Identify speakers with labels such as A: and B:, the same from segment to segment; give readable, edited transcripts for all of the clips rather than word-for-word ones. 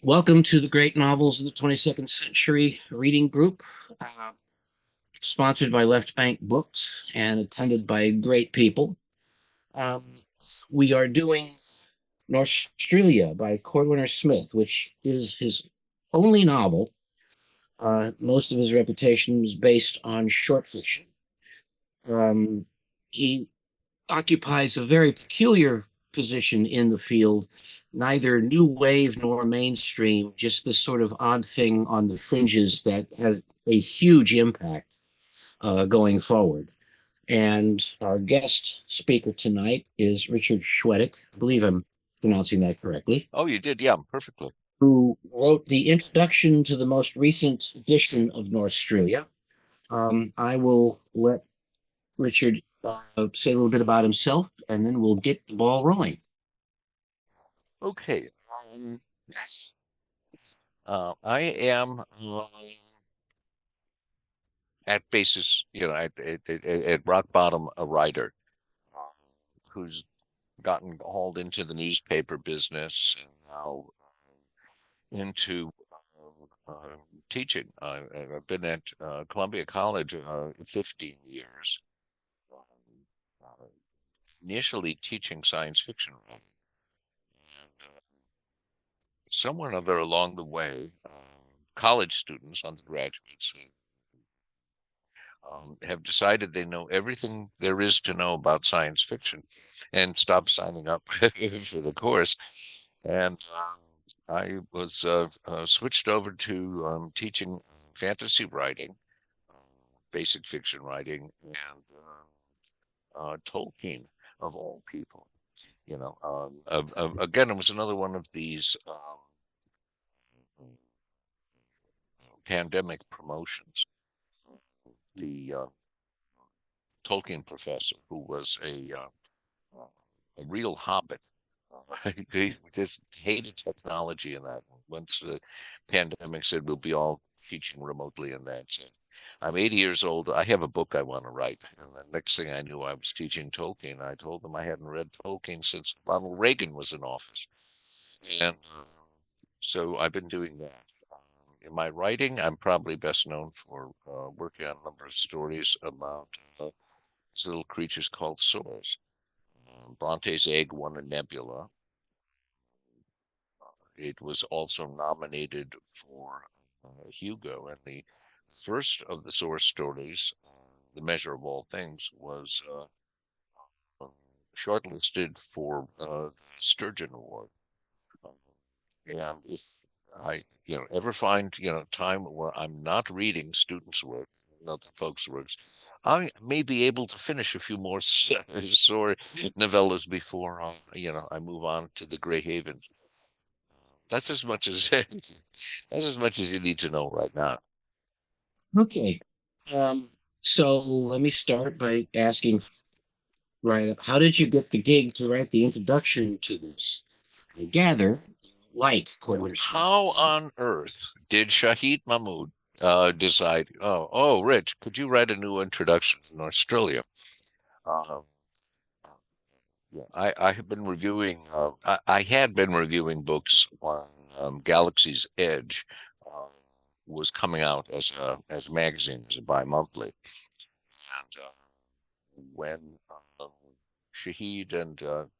A: Welcome to the Great Novels of the 22nd Century Reading Group, sponsored by Left Bank Books and attended by great people. Um, we are doing Norstrilia by Cordwainer Smith, which is his only novel. Most of his reputation is based on short fiction. He occupies a very peculiar position in the field, neither new wave nor mainstream, just this sort of odd thing on the fringes that has a huge impact going forward. And our guest speaker tonight is Richard Chwedyk. I believe I'm pronouncing that correctly.
B: Oh, you did? Yeah, perfectly.
A: Who wrote the introduction to the most recent edition of Norstrilia. I will let Richard say a little bit about himself, and then we'll get the ball rolling.
B: Okay. I am at basis, at rock bottom, a writer who's gotten hauled into the newspaper business and now into teaching. I've been at Columbia College 15 years, uh, initially teaching science fiction writing. And somewhere or other along the way, college students, undergraduates, have decided they know everything there is to know about science fiction and stopped signing up for the course. And I was switched over to teaching fantasy writing, uh, basic fiction writing, and Tolkien, of all people. Again, it was another one of these pandemic promotions. The Tolkien professor, who was a real hobbit. He just hated technology and that. Once the pandemic said we'll be all teaching remotely and that. So I'm 80 years old. I have a book I want to write. And the next thing I knew, I was teaching Tolkien. I told them I hadn't read Tolkien since Ronald Reagan was in office. And so I've been doing that. In my writing, I'm probably best known for working on a number of stories about these little creatures called sores. Bronte's egg won a nebula. It was also nominated for Hugo, and the first of the source stories, The Measure of All Things, was shortlisted for Sturgeon Award. Um, and if I, ever find, time where I'm not reading students' work, not the folks' works, I may be able to finish a few more Sore novellas before, I move on to the Grey Havens. That's as much as that's as much as you need to know right now.
A: Okay. Um, so let me start by asking right up, how did you get the gig to write the introduction to this? I gather, like Corwin Smith.
B: How on earth did Shahid Mahmood decide? Oh, Rich, could you write a new introduction to Australia? Um, yeah, I have been reviewing. I had been reviewing books on Galaxy's Edge. Uh, was coming out as a magazine, as a bi-monthly, and when uh, Shahid and the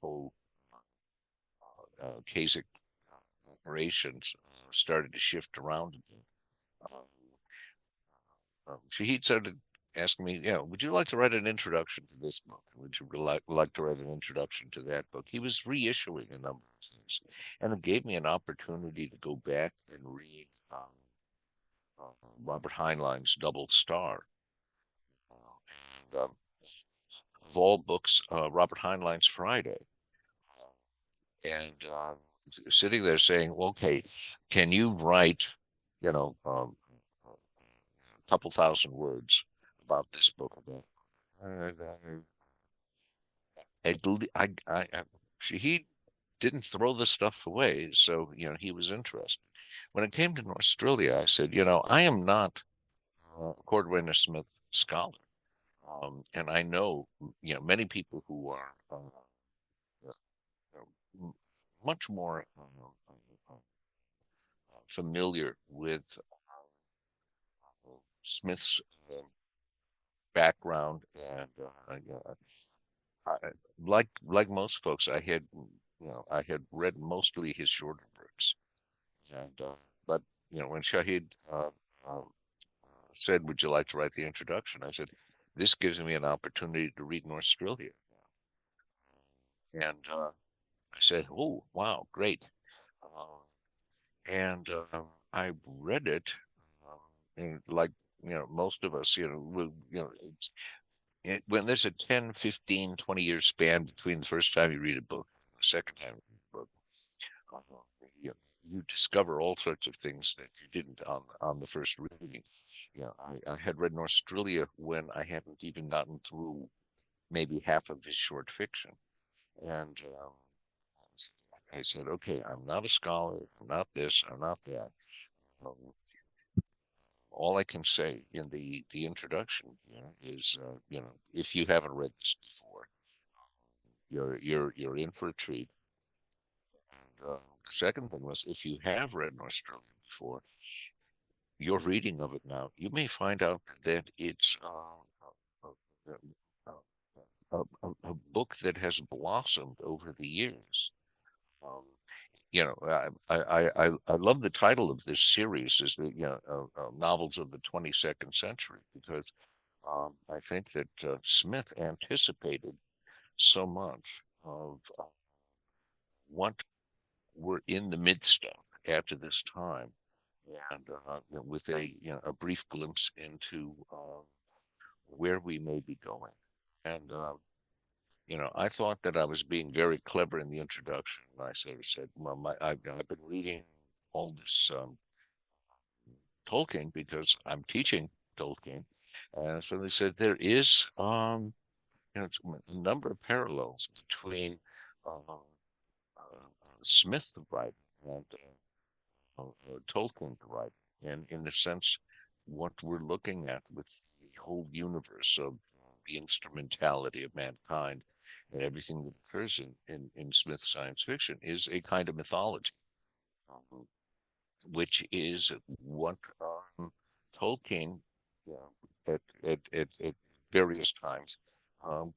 B: whole Kasich operations started to shift around again. Shahid started asking me, would you like to write an introduction to this book? Would you like to write an introduction to that book? He was reissuing a number of things, and it gave me an opportunity to go back and read Robert Heinlein's Double Star. And of all books, Robert Heinlein's Friday. And sitting there saying, well, okay, can you write, you know, um, a couple thousand words about this book? Uh, he didn't throw the stuff away, so he was interested. When it came to Australia, I said, I am not a Cordwainer Smith scholar, and I know many people who are much more familiar with Smith's background, and I, like most folks, I had read mostly his shorter works, and but when Shahid uh, said, "Would you like to write the introduction?" I said, "This gives me an opportunity to read Norstrilia," and I said, "Oh, wow, great!" Uh, and I read it, um, and like most of us, when there's a 10, 15, 20-year span between the first time you read a book and the second time you read a book, you, you discover all sorts of things that you didn't on the first reading. I had read Norstrilia when I hadn't even gotten through maybe half of his short fiction, and I said, okay, I'm not a scholar, I'm not this, I'm not that. Um, all I can say in the introduction is, if you haven't read this before, you're in for a treat. And the second thing was, if you have read Australia before, your reading of it now, you may find out that it's a book that has blossomed over the years. Um, I love the title of this series is the novels of the 22nd century, because I think that Smith anticipated so much of what we're in the midst of after this time, and with a brief glimpse into where we may be going. And I thought that I was being very clever in the introduction. I sort of said, "Well, I've been reading all this Tolkien because I'm teaching Tolkien," and so they said there is a number of parallels between Smith the writer and Tolkien the writer, and in a sense, what we're looking at with the whole universe of the instrumentality of mankind and everything that occurs in Smith's science fiction is a kind of mythology, um, which is what Tolkien, at various times,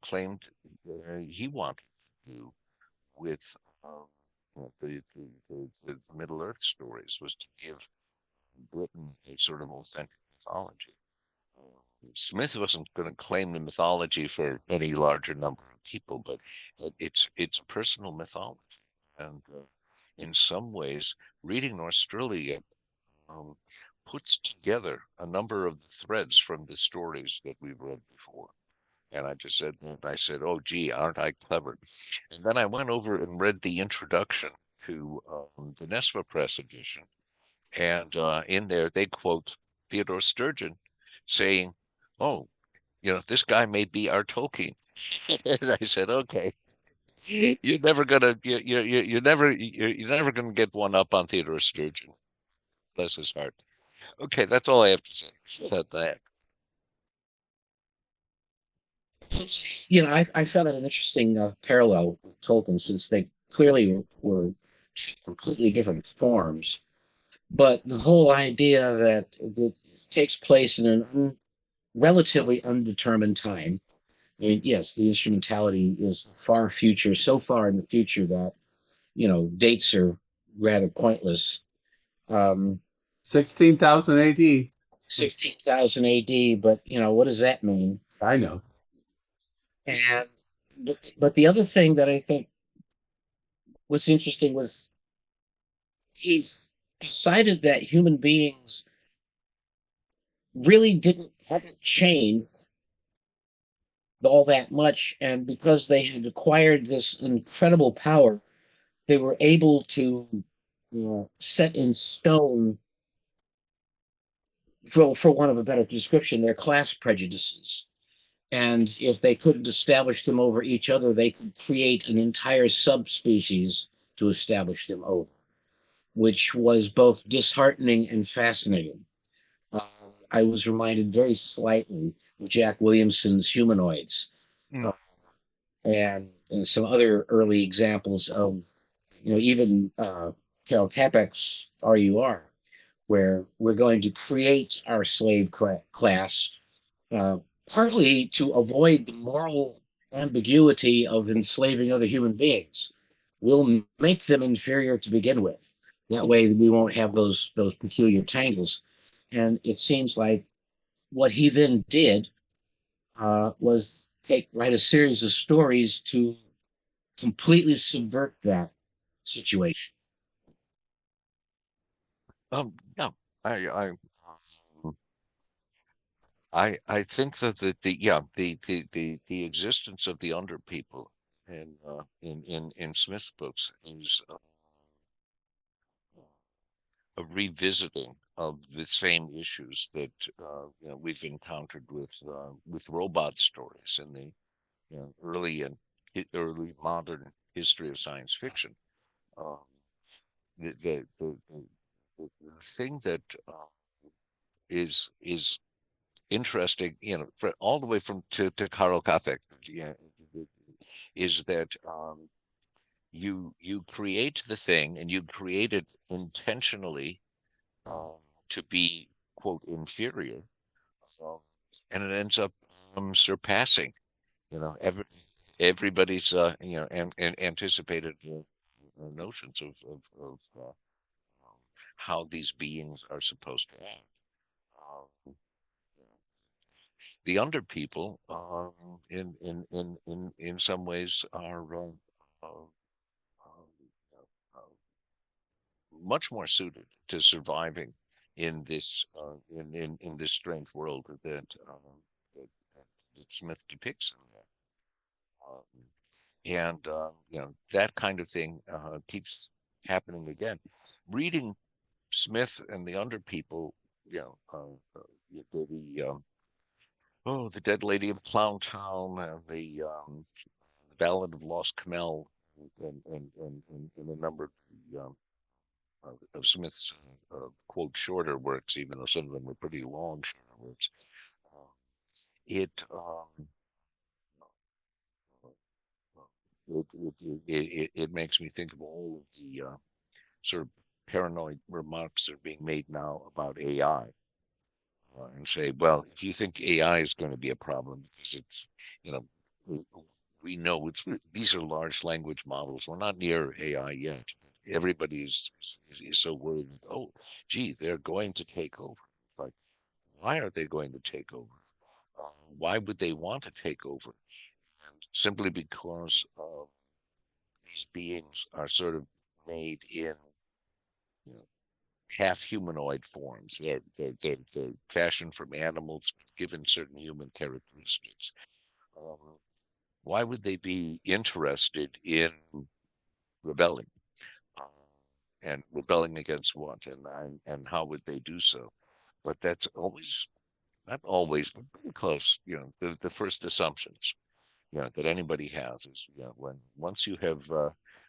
B: claimed he wanted to do with um, the Middle Earth stories, was to give Britain a sort of authentic mythology. Smith wasn't going to claim the mythology for any larger number of people, but it's a personal mythology, and in some ways, reading Norstrilia um, puts together a number of the threads from the stories that we've read before. And I said, "Oh, gee, aren't I clever?" And then I went over and read the introduction to the Nesva Press edition, and in there they quote Theodore Sturgeon saying, "Oh, this guy may be our Tolkien." And I said, "Okay, you're never gonna get one up on Theodore Sturgeon. Bless his heart." Okay, that's all I have to say about that.
A: I found that an interesting parallel with Tolkien, since they clearly were completely different forms. But the whole idea that it takes place in a relatively undetermined time. I mean, yes, the instrumentality is far future, so far in the future that, dates are rather pointless. Um,
C: 16,000 AD.
A: 16,000 AD, but, what does that mean?
C: I know.
A: And but the other thing that I think was interesting was he decided that human beings really didn't haven't changed all that much, and because they had acquired this incredible power, they were able to set in stone, for want of a better description, their class prejudices. And if they couldn't establish them over each other, they could create an entire subspecies to establish them over, which was both disheartening and fascinating. Uh, I was reminded very slightly of Jack Williamson's Humanoids,
B: Mm.
A: uh, and some other early examples of even Carol Capek's RUR, where we're going to create our slave class, uh, partly to avoid the moral ambiguity of enslaving other human beings. We'll make them inferior to begin with. That way, we won't have those peculiar tangles. And it seems like what he then did was write a series of stories to completely subvert that situation.
B: Yeah, I, I, I think that the existence of the under people in Smith's books is a revisiting of the same issues that we've encountered with robot stories in the early and early modern history of science fiction. Um, the, the, the, the, the thing that is interesting, all the way from to Karl Kapek, yeah, is that you create the thing and you create it intentionally um, to be quote inferior, um, and it ends up surpassing everybody's and anticipated notions of how these beings are supposed to act. Um, the under people, in some ways, are uh, much more suited to surviving in this in this strange world that, that Smith depicts in there. And that kind of thing keeps happening again. Reading Smith and the under people, the the Dead Lady of Clowntown, and the Ballad of Lost Camel, and a number of of Smith's quote shorter works, even though some of them were pretty long shorter works. Uh, it, it makes me think of all of the sort of paranoid remarks that are being made now about AI, and say, well, if you think AI is going to be a problem because it's, you know, we, we know these are large language models. We're not near AI yet. Everybody is so worried. Oh, gee, they're going to take over. Like, why are they going to take over? Why would they want to take over? And simply because these beings are sort of made in, you know, half humanoid forms. They're fashioned from animals, given certain human characteristics. Um, why would they be interested in rebelling? Uh, and rebelling against what? And how would they do so? But that's always, not always, but pretty close. The first assumptions that anybody has is when once you have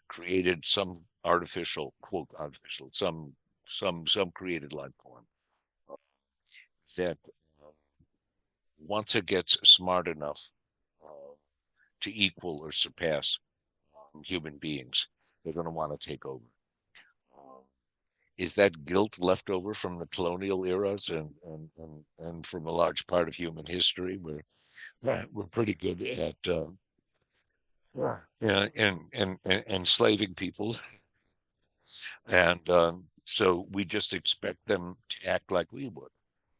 B: created some artificial, quote artificial, some created life form, uh, that uh, once it gets smart enough uh, to equal or surpass human beings, they're going to want to take over. Um, is that guilt left over from the colonial eras and from a large part of human history where we're pretty good at and enslaving people, and so we just expect them to act like we would.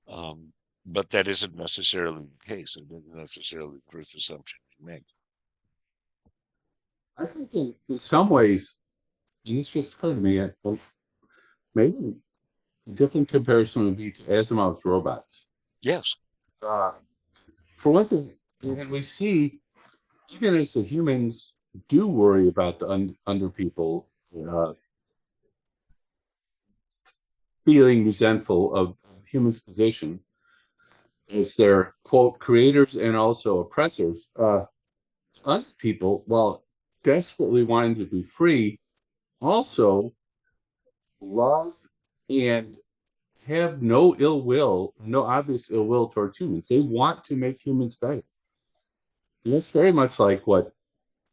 B: Um, but that isn't necessarily the case. It isn't necessarily the first assumption you make.
C: I think in some ways, and this just occurred to me, maybe a different comparison would be to Asimov's robots.
B: Yes.
C: Uh, for one thing, and we see, even as the humans do worry about the under people feeling resentful of humans' position as their quote creators and also oppressors, under people, while desperately wanting to be free, also love and have no ill will, no obvious ill will towards humans. They want to make humans better. And that's very much like what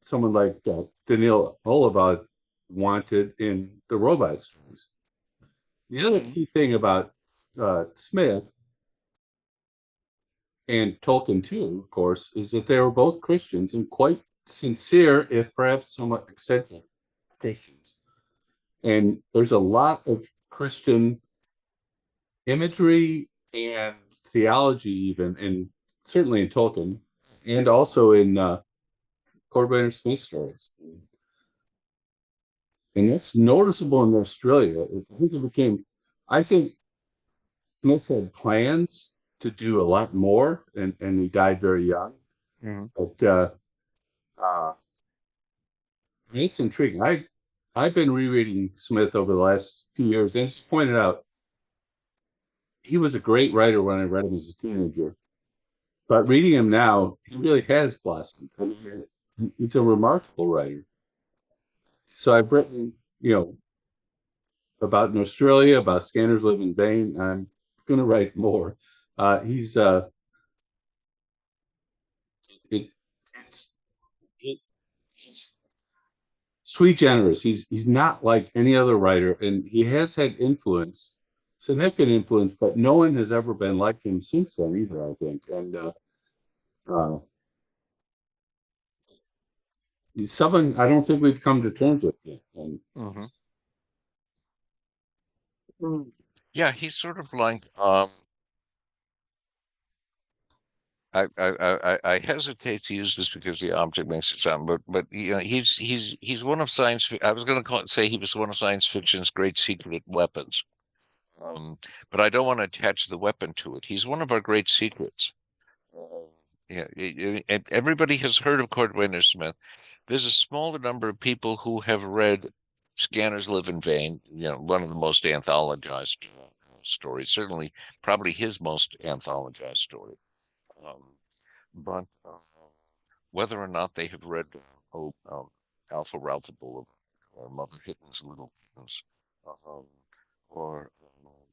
C: someone like Danil Oliva wanted in the robot stories. The other key thing about Smith and Tolkien too, of course, is that they were both Christians and quite sincere, if perhaps somewhat eccentric Christians. And there's a lot of Christian imagery and theology, even, and certainly in Tolkien, and also in Cordwainer Smith stories. And that's noticeable in Australia. I think Smith had plans to do a lot more, and he died very young. But uh, it's intriguing. I've been rereading Smith over the last few years, and as you pointed out, he was a great writer when I read him as a teenager. But reading him now, he really has blossomed. I mean, he's a remarkable writer. So I've written, about Norstrilia, about Scanners Live in Vain. I'm going to write more. He's it, it's it, he's sui generis. He's not like any other writer, and he has had influence, significant influence, but no one has ever been like him since then either. I think, and uh, he's someone I don't think we've come to terms with yet. And
B: Yeah, he's sort of like I hesitate to use this because the object makes it sound, but he's one of I was going to say he was one of science fiction's great secret weapons. Um, but I don't want to attach the weapon to it. He's one of our great secrets. Yeah, everybody has heard of Cordwainer Smith. There's a smaller number of people who have read Scanners Live in Vain, one of the most anthologized stories, certainly probably his most anthologized story. Um, but whether or not they have read Alpha Ralph Boulevard or Mother Hitton's Little Kittens, um, or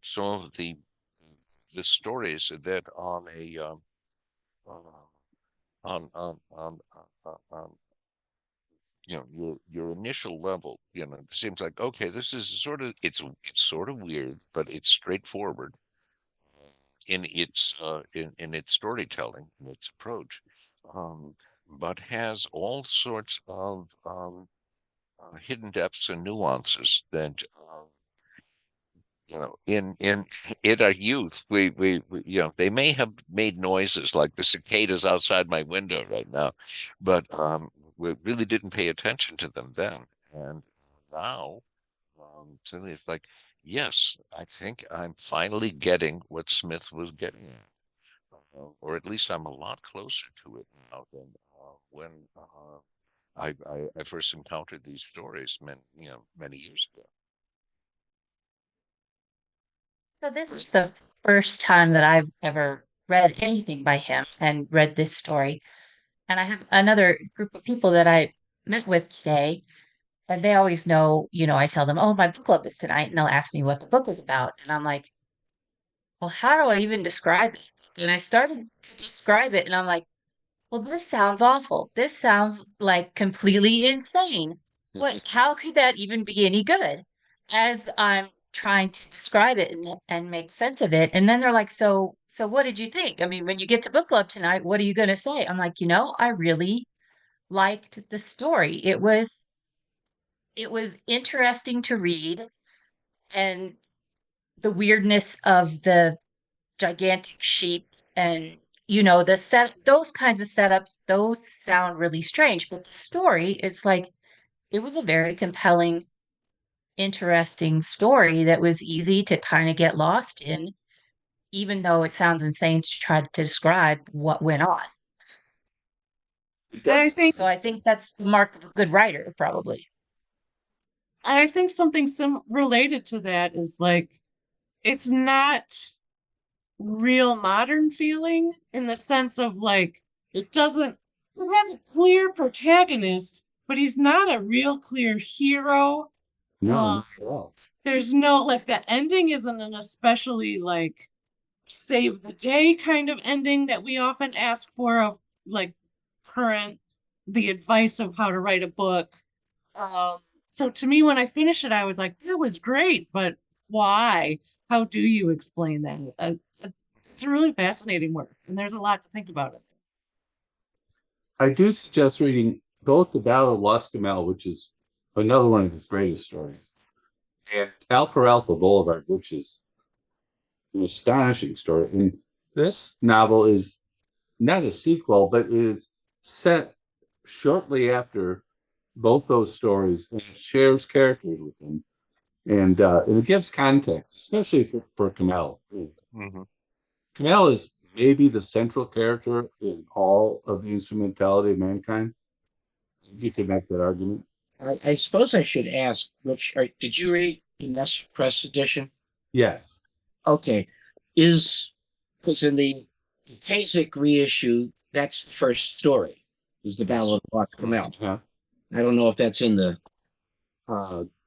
B: some of the stories that uh, on your initial level, it seems like okay, this is it's sort of weird, but it's straightforward in its storytelling, in its approach, um, but has all sorts of hidden depths and nuances that in our youth we they may have made noises like the cicadas outside my window right now, but we really didn't pay attention to them then, and now suddenly it's like, yes, I think I'm finally getting what Smith was getting at, or at least I'm a lot closer to it now than when I first encountered these stories many years ago.
D: So this is the first time that I've ever read anything by him and read this story. And I have another group of people that I met with today, and they always know, I tell them, oh, my book club is tonight, and they'll ask me what the book is about. And I'm like, well, how do I even describe it? And I started to describe it, and I'm like, well, this sounds awful. This sounds like completely insane. How could that even be any good? As I'm trying to describe it and make sense of it. And then they're like, so what did you think? I mean, when you get to book club tonight, what are you going to say? I'm like, I really liked the story. It was interesting to read, and the weirdness of the gigantic sheep, and the those kinds of setups, those sound really strange, but the story, it's like it was a very compelling, interesting story that was easy to kind of get lost in, even though it sounds insane to try to describe what went on. So I think that's the mark of a good writer, probably.
E: I think something related to that is like it's not real modern feeling in the sense of like it has a clear protagonist, but he's not a real clear hero.
C: no, well,
E: There's no like the ending isn't an especially like save the day kind of ending that we often ask for of like current the advice of how to write a book. So to me, when I finished it, I was like, that was great, but why? How do you explain that? It's a really fascinating work, and there's a lot to think about it.
C: I do suggest reading both The Battle of Los Camel, which is another one of his greatest stories, and Alfalfa Boulevard, which is an astonishing story. And this novel is not a sequel, but it is set shortly after both those stories, and it shares characters with them, and it gives context, especially for Kamel.
B: Mm-hmm.
C: Kamel is maybe the central character in all of the instrumentality of mankind. You could make that argument.
A: I suppose I should ask, did you read the Ness Press edition?
C: Yes.
A: Okay. Because in the Kasich reissue, that's the first story, is the Battle of Lost Camel.
C: Yeah.
A: I don't know if that's in the,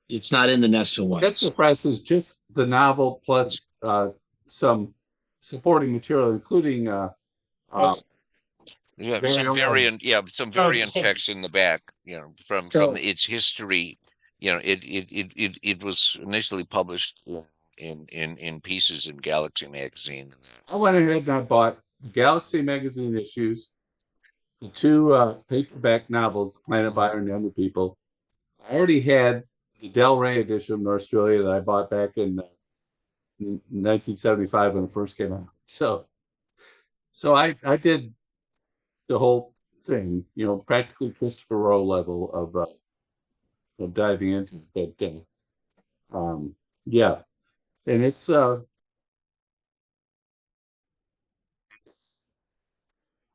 A: it's not in the Nessa one.
C: Nessa Press is just the novel plus some supporting material, including
B: Yeah,
C: Very
B: some
C: old.
B: variant
A: Okay.
B: text in the back, from
A: So-
B: its history. It was initially published in pieces in Galaxy magazine.
C: I went ahead and I bought the Galaxy magazine issues, the two paperback novels, Planet Buyer and the Under People. I already had the Del Rey edition of Norstrilia that I bought back in 1975 when it first came out. So I did the whole thing, practically Christopher Rowe level of diving into it. But yeah, and it's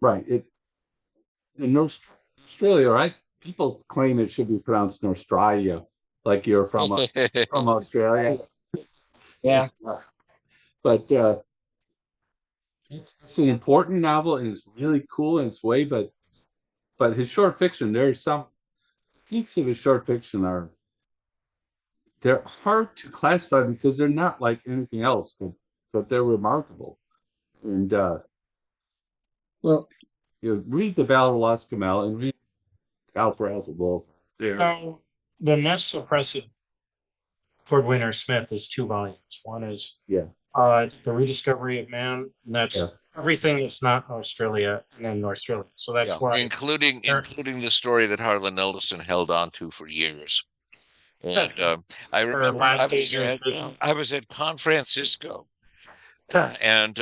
C: right. In Australia, right? People claim it should be pronounced Norstrilia, like you're from Australia.
A: Yeah.
C: But it's an important novel and it's really cool in its way. But his short fiction, there's some peaks of his short fiction they're hard to classify because they're not like anything else, but they're remarkable. And
A: Well,
C: read The Battle of Las Camel and read Alfalfa Boulevard.
F: So the Nest Suppressive Cordwainer Smith is 2 volumes. One is
C: Yeah.
F: The Rediscovery of Man, and that's
C: Yeah.
F: everything that's not Australia and then Norstrilia. So that's why
B: including the story that Harlan Ellison held on to for years. And I remember I was at Con Francisco, and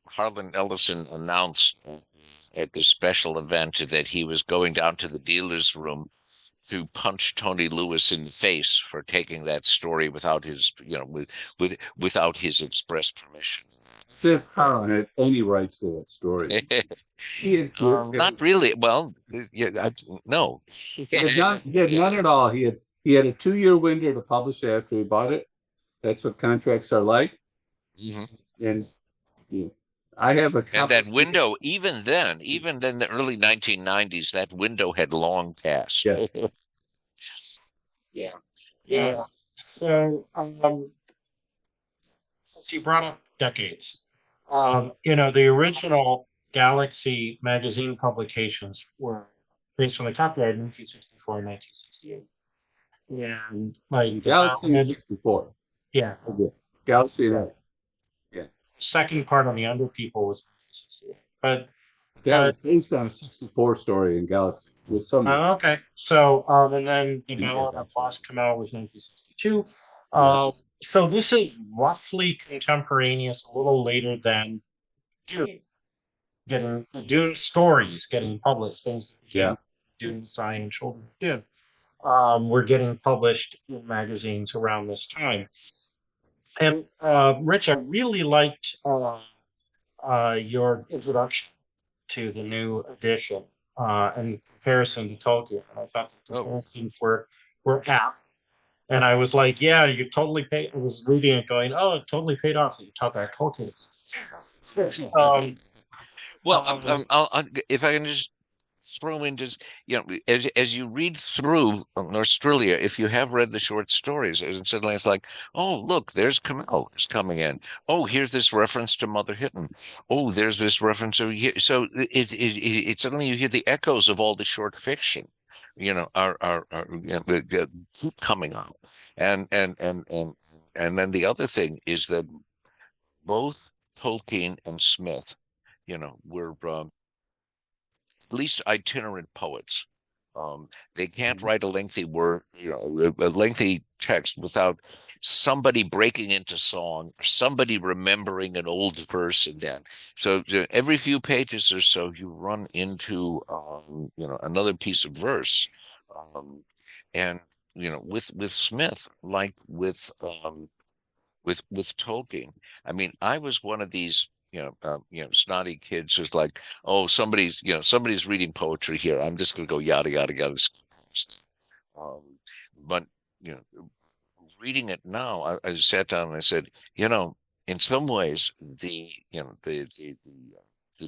B: Harlan Ellison announced at this special event that he was going down to the dealer's room to punch Tony Lewis in the face for taking that story without his, without his express permission.
C: Seth Harlan had any rights to that story.
B: Not really. Well, no.
C: He had none at all. He had a 2-year window to publish it after he bought it. That's what contracts are like.
B: Mm-hmm.
C: And I have a
B: and that window, even then, the early 1990s, that window had long passed.
C: Yes.
F: Yeah. So you brought up decades. The original Galaxy magazine publications were based on the copyright in 1964 and 1968. And like
C: Galaxy in 64.
F: Yeah.
C: Okay. Galaxy in
F: second part on the Under People was 1968. But
C: that was based on a 64 story in Galaxy with some.
F: okay. So and then the Battle of Lost Camel was 1962. So this is roughly contemporaneous, a little later than Dune. Getting the Dune stories getting published, things that became Dune, Sci, and Children of Dune, were getting published in magazines around this time. And Rich, I really liked your introduction to the new edition in comparison to Tolkien. I thought the comparisons were apt. And I was like, yeah, you totally paid. I was reading it going, oh, it totally paid off. You taught that Tolkien.
B: Well, if I can just throw in just, as you read through Norstrilia, if you have read the short stories, and suddenly it's like, oh, look, there's Kamel is coming in. Oh, here's this reference to Mother Hitton. Oh, there's this reference over here. So it suddenly you hear the echoes of all the short fiction that keep coming out. And then the other thing is that both Tolkien and Smith, were at least itinerant poets. They can't write a lengthy word, a lengthy text without somebody breaking into song or somebody remembering an old verse and then. So every few pages or so, you run into, another piece of verse. Um, and, with Smith, like with Tolkien. I mean, I was one of these, snotty kids who's like, oh, somebody's reading poetry here. I'm just going to go yada yada yada. Um, but reading it now, I sat down and I said, in some ways, the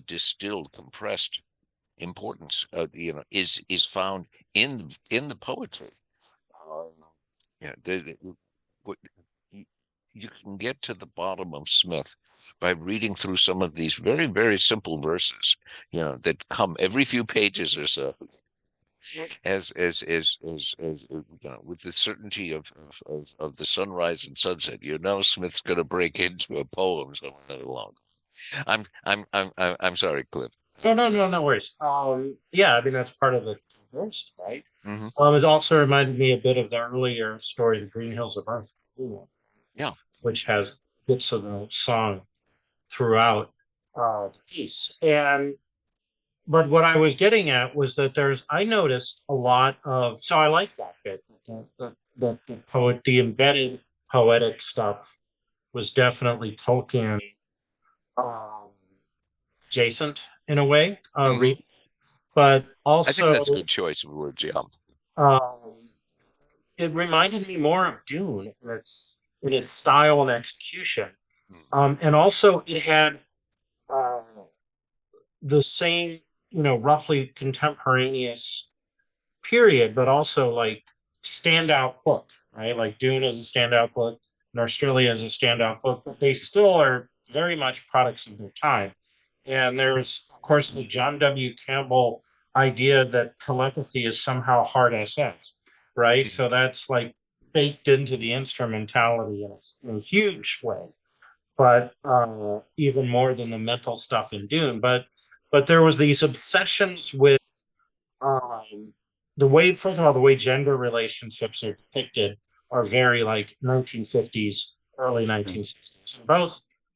B: distilled, compressed importance, is found in the poetry. Um, what you can get to the bottom of Smith by reading through some of these very, very simple verses, that come every few pages or so, with the certainty of the sunrise and sunset. Smith's going to break into a poem somewhere along. I'm sorry, Cliff.
F: No worries. Yeah, I mean that's part of the verse, right?
B: Hmm.
F: It also reminded me a bit of the earlier story, The Green Hills of Earth,
B: Yeah.
F: which has bits of the song throughout the piece. But what I was getting at was that I noticed a lot of, so I like that bit, the embedded poetic stuff was definitely Tolkien um, adjacent in a way,
B: Hmm.
F: but
B: I think that's a
F: also
B: good choice of words. Yeah.
F: um, it reminded me more of Dune in its style and execution. And also it had uh, the same, roughly contemporaneous period, but also like standout book, right? Like Dune is a standout book, Norstrilia is a standout book, but they still are very much products of their time. And there's, of course, the John W. Campbell idea that telepathy is somehow hard SS, right? So that's like baked into the instrumentality in a huge way, but even more than the mental stuff in Dune. But there was these obsessions with um, first of all, the way gender relationships are depicted are very like 1950s, early 1960s,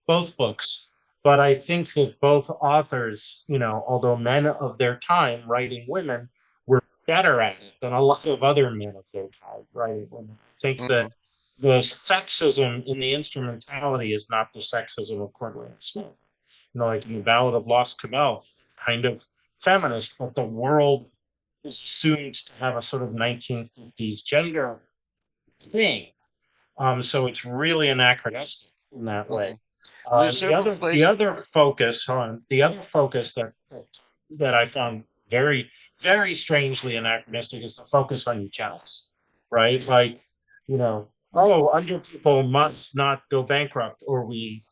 F: both books. But I think that both authors, although men of their time writing women, were better at it than a lot of other men of their time writing women. I think
B: Hmm.
F: that the sexism in the instrumentality is not the sexism of Cordwainer Smith. Like in the Ballad of Lost Camel, kind of feminist, but the world is assumed to have a sort of 1950s gender thing. So it's really anachronistic in that way.
B: Hmm. There's
F: The
B: several
F: other the
B: places.
F: other focus on the other focus that I found very very strangely anachronistic is the focus on eugenics, right? Like, oh, under people must not go bankrupt or we,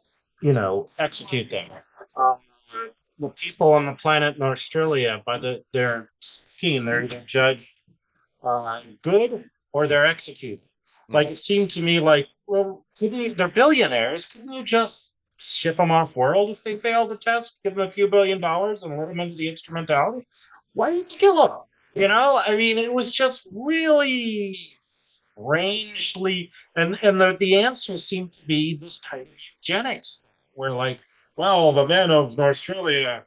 F: execute them. Um, the people on the planet Norstrilia, by their team, they're either judged good or they're executed. Like
B: Hmm.
F: it seemed to me like, well, they're billionaires. Couldn't you just ship them off world if they fail the test? Give them a few $1 billion and let them into the instrumentality? Why did you kill them? I mean, it was just really strangely, and the answer seemed to be this kind of eugenics, where like, well, the men of Norstrilia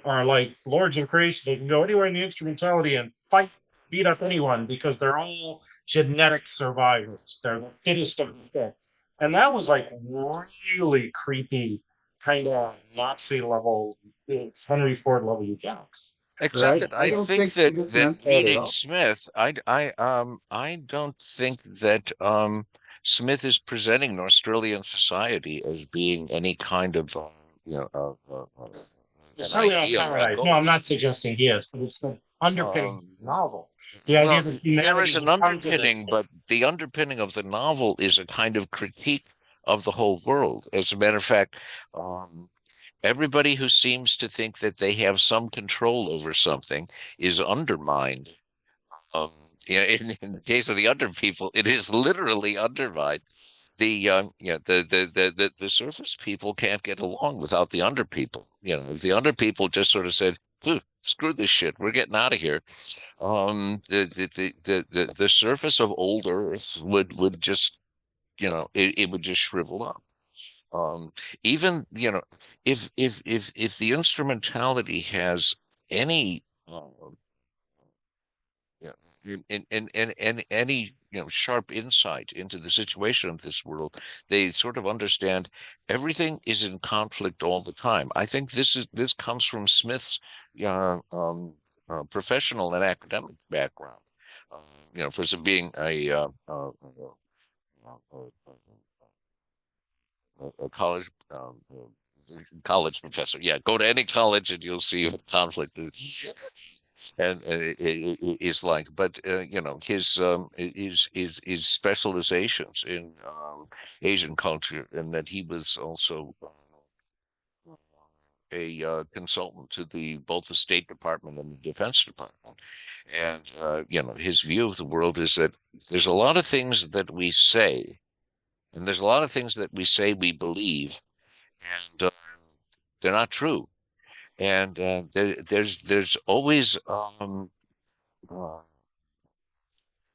F: are like lords of creation. They can go anywhere in the instrumentality and fight, beat up anyone because they're all genetic survivors. They're the fittest of the fit, and that was like really creepy, kind of Nazi level, Henry Ford level eugenics.
B: Except
F: Right?
B: that
C: I
B: I
C: don't
B: think
C: think
B: that
C: Smith
B: that
C: meant that at
B: meeting
C: all.
B: Smith, I don't think that Smith is presenting Australian society as being any kind of
F: It's
B: an
F: certainly not
B: ideal, a
F: paradise. No, I'm
B: goal.
F: not suggesting he is, but it's the underpinning
B: Um,
F: of the novel. The idea
B: well,
F: that
B: there
F: humanity
B: is an
F: will come to this
B: underpinning,
F: thing.
B: but the underpinning of the novel is a kind of critique of the whole world. As a matter of fact, um, everybody who seems to think that they have some control over something is undermined Yeah, in the case of the under people, it is literally undermined. The surface people can't get along without the under people. If the under people just sort of said, screw this shit, we're getting out of here. The surface of old Earth would just, it would just shrivel up. Um, Even, if the instrumentality has any, yeah, and any, sharp insight into the situation of this world, they sort of understand everything is in conflict all the time. I think this comes from Smith's professional and academic background. For being a college professor. Yeah, go to any college and you'll see what conflict and is like. But his specializations in Asian culture, and that he was also a consultant to both the State Department and the Defense Department. And his view of the world is that there's a lot of things that we say, and there's a lot of things that we say we believe, and they're not true. And there's always uh,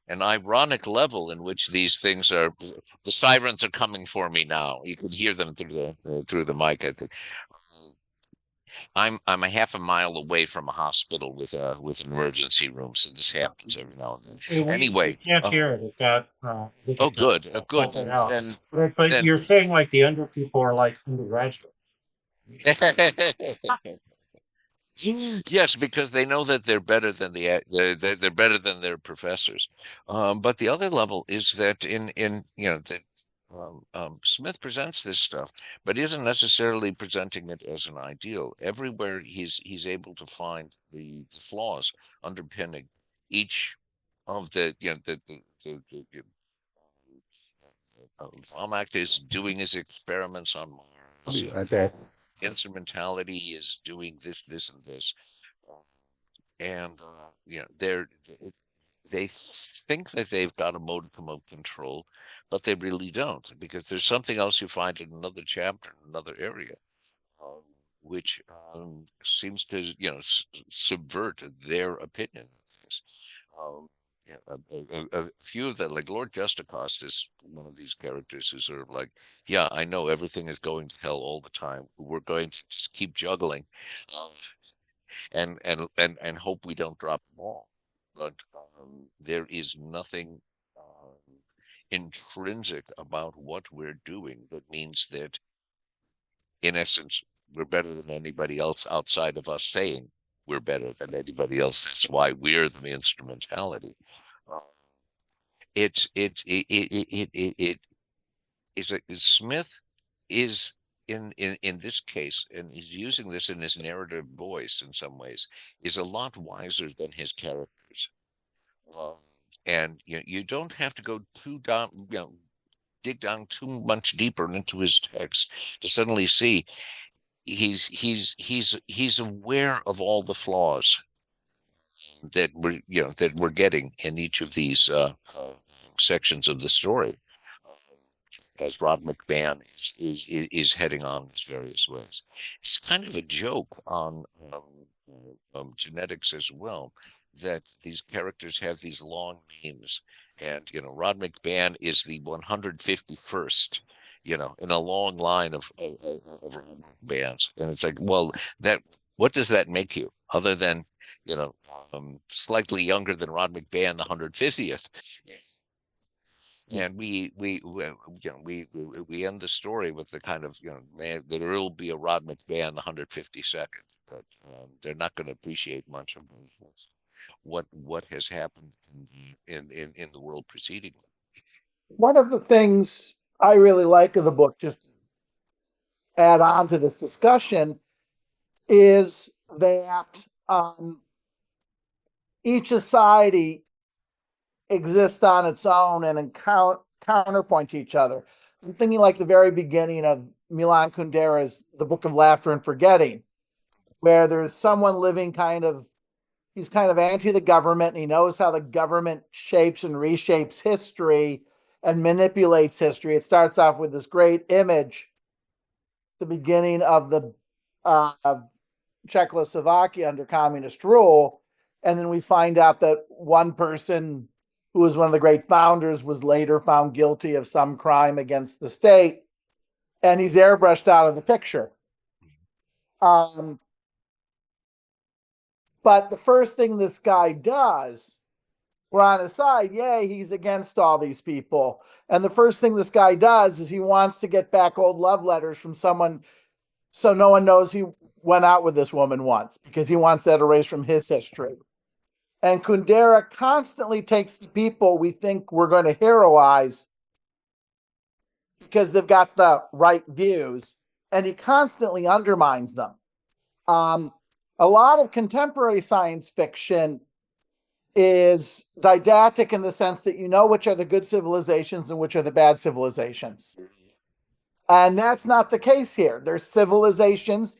B: an ironic level in which these things are. The sirens are coming for me now. You could hear them through the mic. I think. I'm a half a mile away from a hospital with an emergency room, so this happens every now and then.
F: We
B: Anyway,
F: can't hear it. It got, I think
B: oh,
F: it got
B: good, good.
F: filtered out.
B: Then
F: But
B: then.
F: you're saying like the under people are like undergraduate.
B: Yes, because they know that they're better than they're better than their professors. But the other level is that in that Smith presents this stuff, but isn't necessarily presenting it as an ideal. Everywhere he's able to find the flaws underpinning each of Vomak is doing his experiments on Mars.
C: Okay.
B: Instrumentality is doing this, and this. And they think that they've got a modicum of control, but they really don't, because there's something else you find in another chapter, in another area, um, which seems to subvert their opinion of this. Um, a few of them, like Lord Justicost, is one of these characters who's sort of like, yeah, I know everything is going to hell all the time. We're going to just keep juggling. Um, and hope we don't drop the ball. But there is nothing intrinsic about what we're doing that means that, in essence, we're better than anybody else outside of us saying we're better than anybody else. That's why we're the instrumentality. Uh, Smith is in this case, and he's using this in his narrative voice in some ways, is a lot wiser than his characters. Um, and you don't have to go too down, dig down too much deeper into his text to suddenly see he's aware of all the flaws that we're getting in each of these sections of the story, as Rod McMahon is heading on these various ways. It's kind of a joke on genetics as well, that these characters have these long names, and Rod McMahon is the 151st, in a long line of bands, and it's like, well, that what does that make you, other than slightly younger than Rod McMahon, the 150th? And we end the story with the kind of, man, there will be a Rod McMahon the 152nd, but they're not going to appreciate much of what has happened in the world preceding them.
G: One of the things I really like of the book, just to add on to this discussion, is that each society exists on its own and counterpoint to each other. I'm thinking like the very beginning of Milan Kundera's The Book of Laughter and Forgetting, where there's someone living kind of he's kind of anti the government, and he knows how the government shapes and reshapes history and manipulates history. It starts off with this great image, the beginning of the Czechoslovakia under communist rule. And then we find out that one person who was one of the great founders was later found guilty of some crime against the state, and he's airbrushed out of the picture. But the first thing this guy does, we're on his side, yay, he's against all these people. And the first thing this guy does is he wants to get back old love letters from someone so no one knows he went out with this woman once, because he wants that erased from his history. And Kundera constantly takes the people we think we're going to heroize because they've got the right views, and he constantly undermines them. A lot of contemporary science fiction is didactic in the sense that you know which are the good civilizations and which are the bad civilizations. And that's not the case here. There's civilizations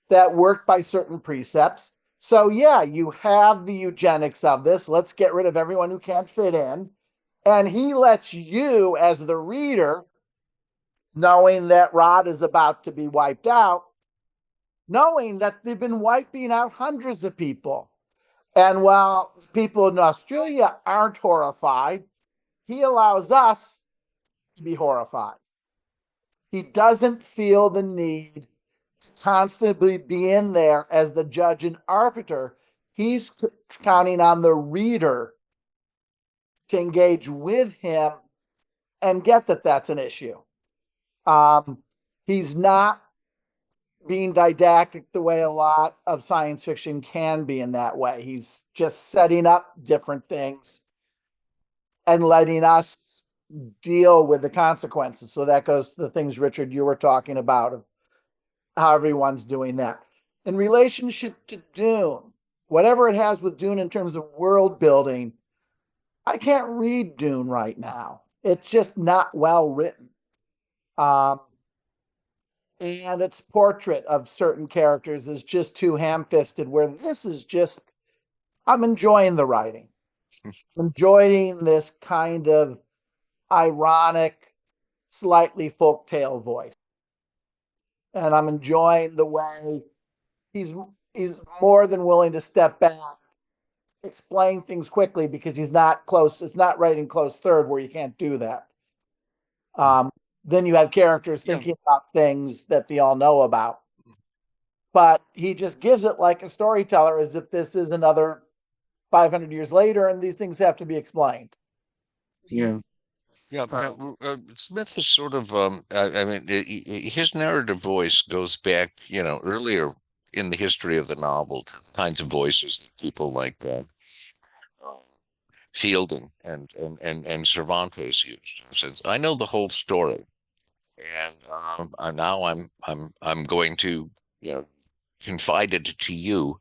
G: that work by certain precepts. So yeah, you have the eugenics of this. Let's get rid of everyone who can't fit in. And he lets you, as the reader, knowing that Rod is about to be wiped out, knowing that they've been wiping out hundreds of people. And while people in Norstrilia aren't horrified, he allows us to be horrified. He doesn't feel the need to constantly be in there as the judge and arbiter. He's counting on the reader to engage with him and get that that's an issue. He's not being didactic the way a lot of science fiction can be in that way. He's just setting up different things and letting us deal with the consequences. So that goes to the things, Richard, you were talking about, of how everyone's doing that. In relationship to Dune, whatever it has with Dune in terms of world building, I can't read Dune right now. It's just not well written. And its portrait of certain characters is just too ham-fisted, where this is just, I'm enjoying the writing. I'm enjoying this kind of ironic, slightly folktale voice. And I'm enjoying the way he's more than willing to step back, explain things quickly, because he's not close. It's not writing close third where you can't do that. Then you have characters thinking about things that they all know about. But he just gives it like a storyteller, as if this is another 500 years later and these things have to be explained.
A: Yeah.
B: Yeah, Smith is sort of, I mean, his narrative voice goes back, earlier in the history of the novel, to the kinds of voices that people like Fielding and Cervantes used. Says, I know the whole story, and now I'm going to, confide it to you,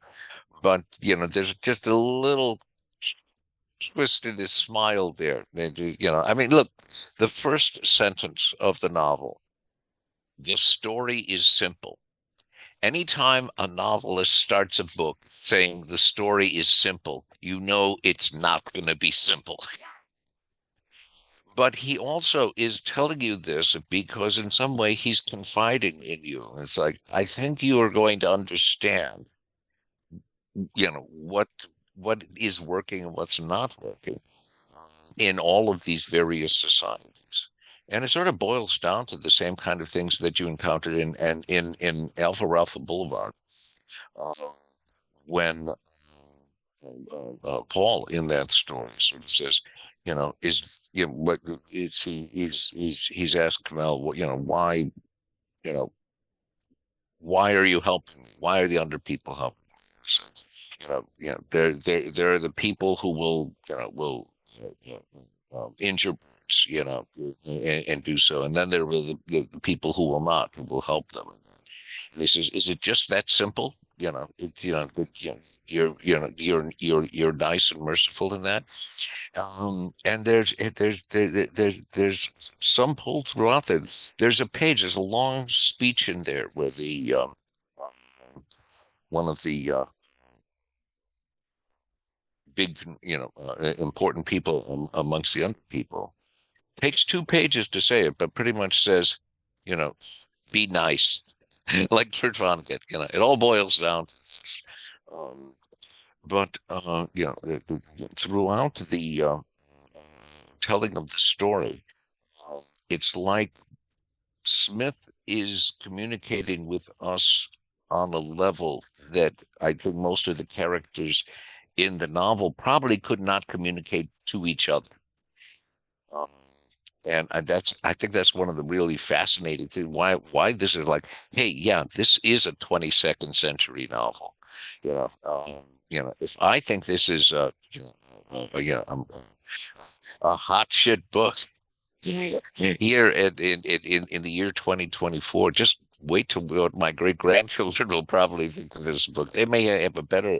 B: but there's just a little twist in his smile there. I mean, look, the first sentence of the novel, the story is simple. Anytime a novelist starts a book saying the story is simple, you know it's not going to be simple. But he also is telling you this because in some way he's confiding in you. It's like, I think you are going to understand, what is working and what's not working in all of these various societies. And it sort of boils down to the same kind of things that you encountered in Alpha Ralpha Boulevard, when Paul in that story sort of says, what is he's asked Mel, why, why are you helping me? Why are the under people helping me? They're the people who will injure birds, and do so, and then there were the people who will not, who will help them. And he says, "Is it just that simple? You're nice and merciful in that." And there's some pull throughout there. There's a page, there's a long speech in there where the one of the big, important people amongst the under people. Takes 2 pages to say it, but pretty much says, you know, be nice, like Kurt Vonnegut. It all boils down. Um, but throughout the telling of the story, it's like Smith is communicating with us on a level that I think most of the characters in the novel probably could not communicate to each other. Um, and I think that's one of the really fascinating things. Why this is like, hey, yeah, this is a 22nd century novel. If I think this is a hot shit book here in the year 2024, just wait till what my great grandchildren will probably think of this book. They may have a better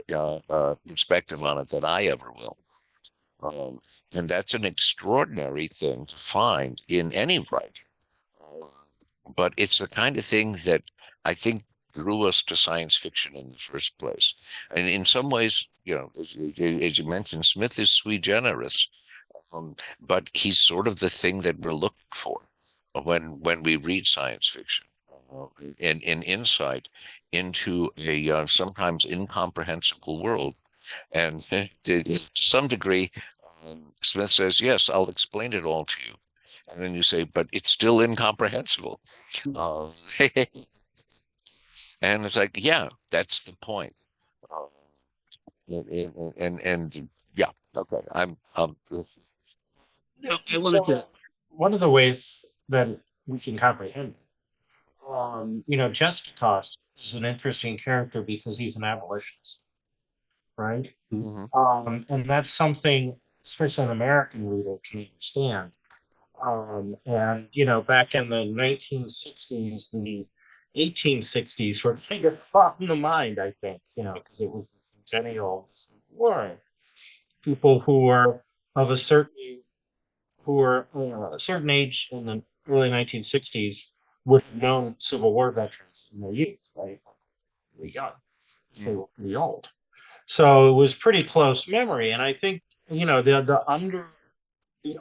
B: perspective on it than I ever will. And that's an extraordinary thing to find in any writer. But it's the kind of thing that I think drew us to science fiction in the first place. And in some ways, as you mentioned, Smith is sui generis, but he's sort of the thing that we're looking for when we read science fiction, and an insight into a sometimes incomprehensible world. And to some degree, Smith says, yes, I'll explain it all to you. And then you say, but it's still incomprehensible. Uh, and it's like, yeah, that's the point. Uh, and yeah, okay.
A: I wanted to.
F: One of the ways that we can comprehend it, Justicus is an interesting character because he's an abolitionist, right?
B: mhm.
F: And that's something, especially an American reader, can understand. Back in the 1960s, the 1860s were kind of fought in the mind, I think, because it was the centennial war. People of a certain who were a certain age in the early 1960s would have known Civil War veterans in their youth, right? Really young. They were pretty old. So it was pretty close memory. And I think, the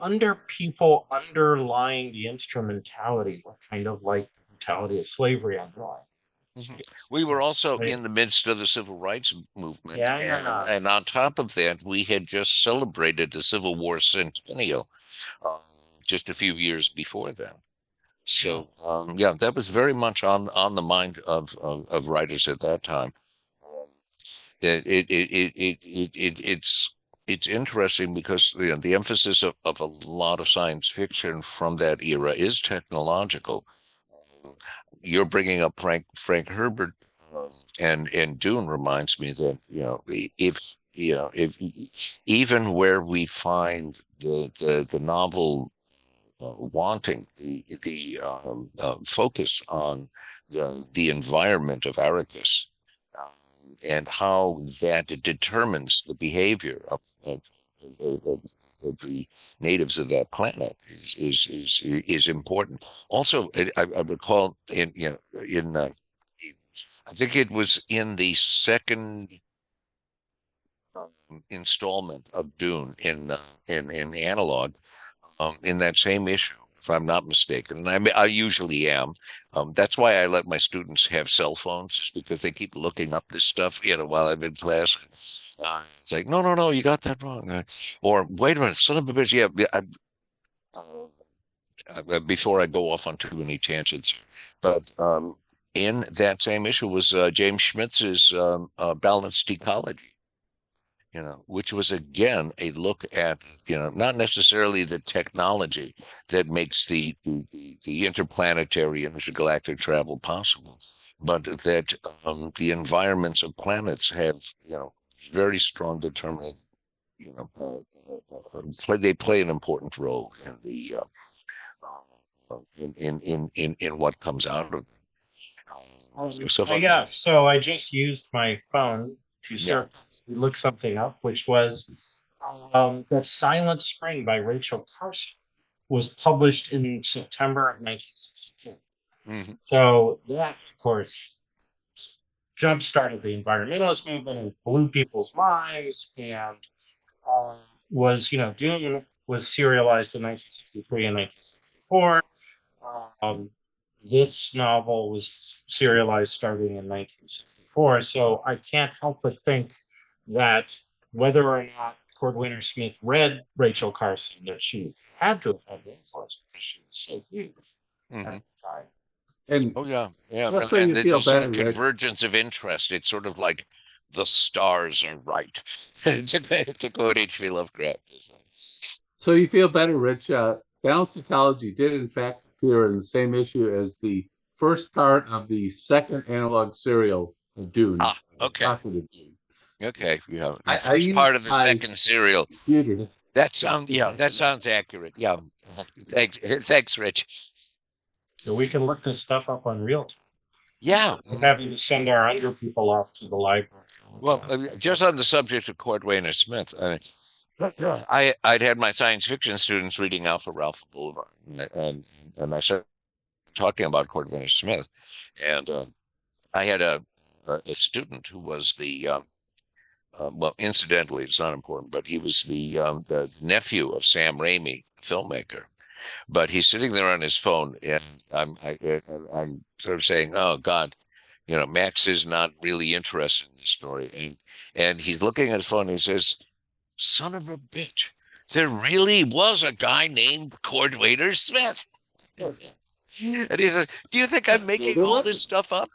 F: under people underlying the instrumentality were kind of like the brutality of slavery underlying.
B: We were also
F: Right?
B: in the midst of the civil rights movement,
F: Yeah, yeah.
B: and on top of that, we had just celebrated the Civil War centennial uh, just a few years before that. So, yeah, that was very much on the mind of writers at that time. It's interesting because the emphasis of a lot of science fiction from that era is technological. You're bringing up Frank Herbert, and Dune reminds me that if even where we find the novel wanting the focus on the environment of Arrakis, and how that determines the behavior of the natives of that planet is important. Also, I recall in I think it was in the second installment of Dune in Analog, in that same issue, if I'm not mistaken. And I usually am. That's why I let my students have cell phones, because they keep looking up this stuff, while I'm in class. It's like, no, no, no, you got that wrong. Or wait a minute, son of a bitch. Yeah, before I go off on too many tangents, but in that same issue was James Schmitz's balanced ecology, which was again a look at, not necessarily the technology that makes the interplanetary and intergalactic travel possible, but that the environments of planets have, very strong determinant, they play an important role in the in what comes out of stuff like
F: Yeah, so I just used my phone to
B: yeah.
F: look something up, which was that Silent Spring by Rachel Carson was published in September of 1962.
B: Hmm.
F: So that, of course, jump started the environmentalist movement and blew people's minds. And was, Dune was serialized in 1963 and 1964. This novel was serialized starting in 1964. So I can't help but think that whether or not Cordwainer Smith read Rachel Carson, that she had to have had the influence because she was so huge at
B: Hmm.
F: the time.
C: And
B: Oh yeah, yeah.
C: just so you feel
B: There's some
C: better, Rich.
B: convergence of interest. It's sort of like the stars are right, to quote H.P. Lovecraft.
C: So you feel better, Rich. Balanced ecology did in fact appear in the same issue as the first part of the second analog serial of Dune,
B: Ah, okay,
C: Pocket of Dune.
B: okay. Yeah, the
C: I
B: first
C: used
B: part of the
C: my
B: second serial.
C: computer.
B: That sounds accurate. Yeah. Thanks, thanks, Rich.
F: So we can look this stuff up on real time.
B: Yeah.
F: We're having to send our under people off to the library.
B: Well, just on the subject of Cordwainer Smith, I'd had my science fiction students reading Alpha Ralph Boulevard, and I started talking about Cordwainer Smith, and I had a student who was well, incidentally, it's not important, but he was the nephew of Sam Raimi, filmmaker. But he's sitting there on his phone, and I'm sort of saying, "Oh God, Max is not really interested in the story." And he's looking at his phone, and he says, "Son of a bitch, there really was a guy named Cordwainer Smith." And he says, "Do you think I'm making all this stuff up?"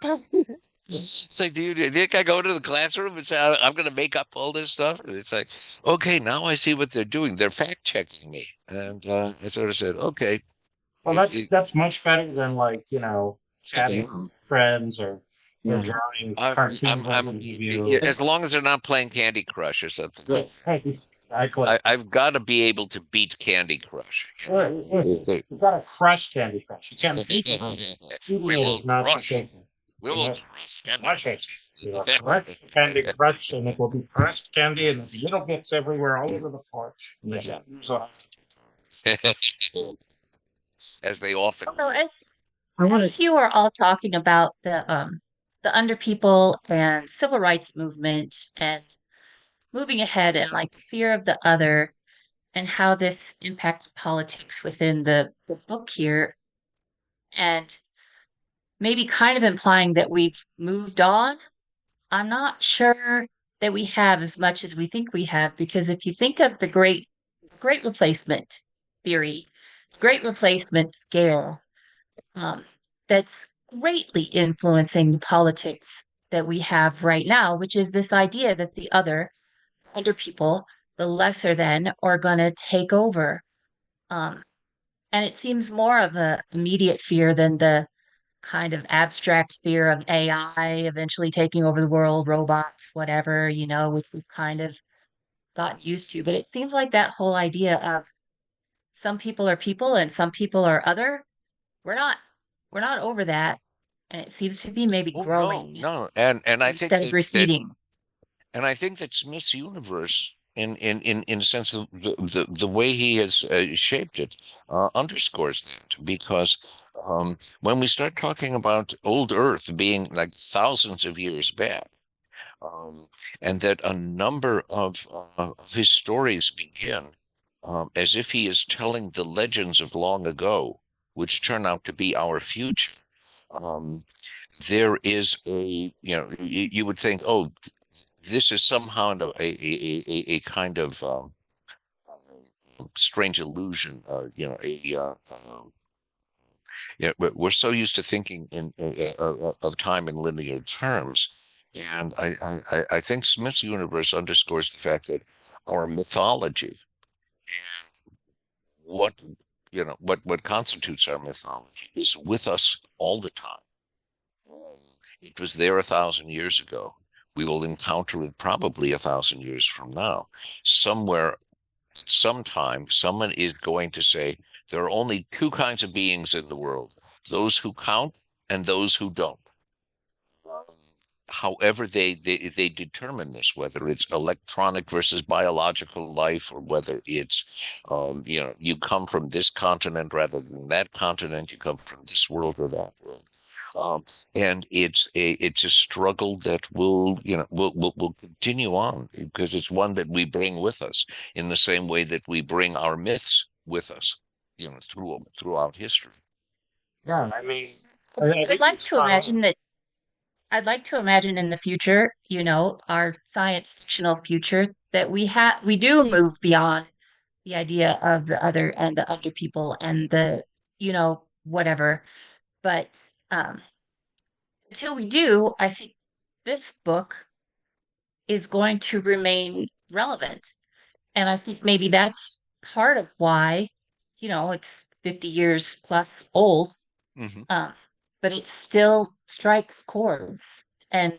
B: It's like, do you think I go to the classroom and say I'm going to make up all this stuff? And it's like, okay, now I see what they're doing. They're fact checking me, and I sort of said, okay.
F: Well, that's much better than chatting with friends or drawing cartoon versions of you.
B: As long as they're not playing Candy Crush or something.
F: Exactly.
B: I've got to be able to beat Candy Crush.
F: You've got to crush Candy Crush. You can't beat it.
B: We will crush. We will
F: crush it. Crush Candy Crush, and it will be crushed candy, and there'll be little bits everywhere, all over the porch. And the shadows on
B: as they often.
D: So as you are all talking about the under people and civil rights movement and moving ahead and like fear of the other and how this impacts politics within the book here, and maybe kind of implying that we've moved on. I'm not sure that we have as much as we think we have, because if you think of the great replacement theory, great replacement scale, that's greatly influencing the politics that we have right now, which is this idea that the other people, the lesser than, are going to take over. And it seems more of a immediate fear than the kind of abstract fear of AI eventually taking over the world, robots, whatever, which we've kind of gotten used to. But it seems like that whole idea of some people are people and some people are other, we're not we're not over that. And it seems to be maybe
B: Oh
D: growing
B: no, and I think
D: instead of receding.
B: I think that Smith's universe, in a sense of the way he has shaped it, underscores that because when we start talking about old Earth being like thousands of years back, and that a number of his stories begin as if he is telling the legends of long ago, which turn out to be our future. Um, there is you would think, oh, this is somehow a kind of strange illusion. We're so used to thinking of time in linear terms, and I think Smith's universe underscores the fact that our mythology, what what constitutes our mythology, is with us all the time. It was there 1,000 years ago. We will encounter it probably 1,000 years from now. Somewhere, sometime, someone is going to say there are only two kinds of beings in the world: those who count and those who don't. However, they determine this, whether it's electronic versus biological life, or whether it's you come from this continent rather than that continent, you come from this world or that world. and it's a struggle that will continue on because it's one that we bring with us in the same way that we bring our myths with us, throughout history.
F: Yeah, I mean, I
D: I'd
F: think
D: like
F: it's
D: to
F: spot on.
D: imagine that I'd like to imagine in the future, our science fictional future, that we do move beyond the idea of the other and the under people and the, whatever. But um, until we do, I think this book is going to remain relevant. And I think maybe that's part of why, it's 50 years plus old,
B: Hmm.
D: um, but it still strikes chords. And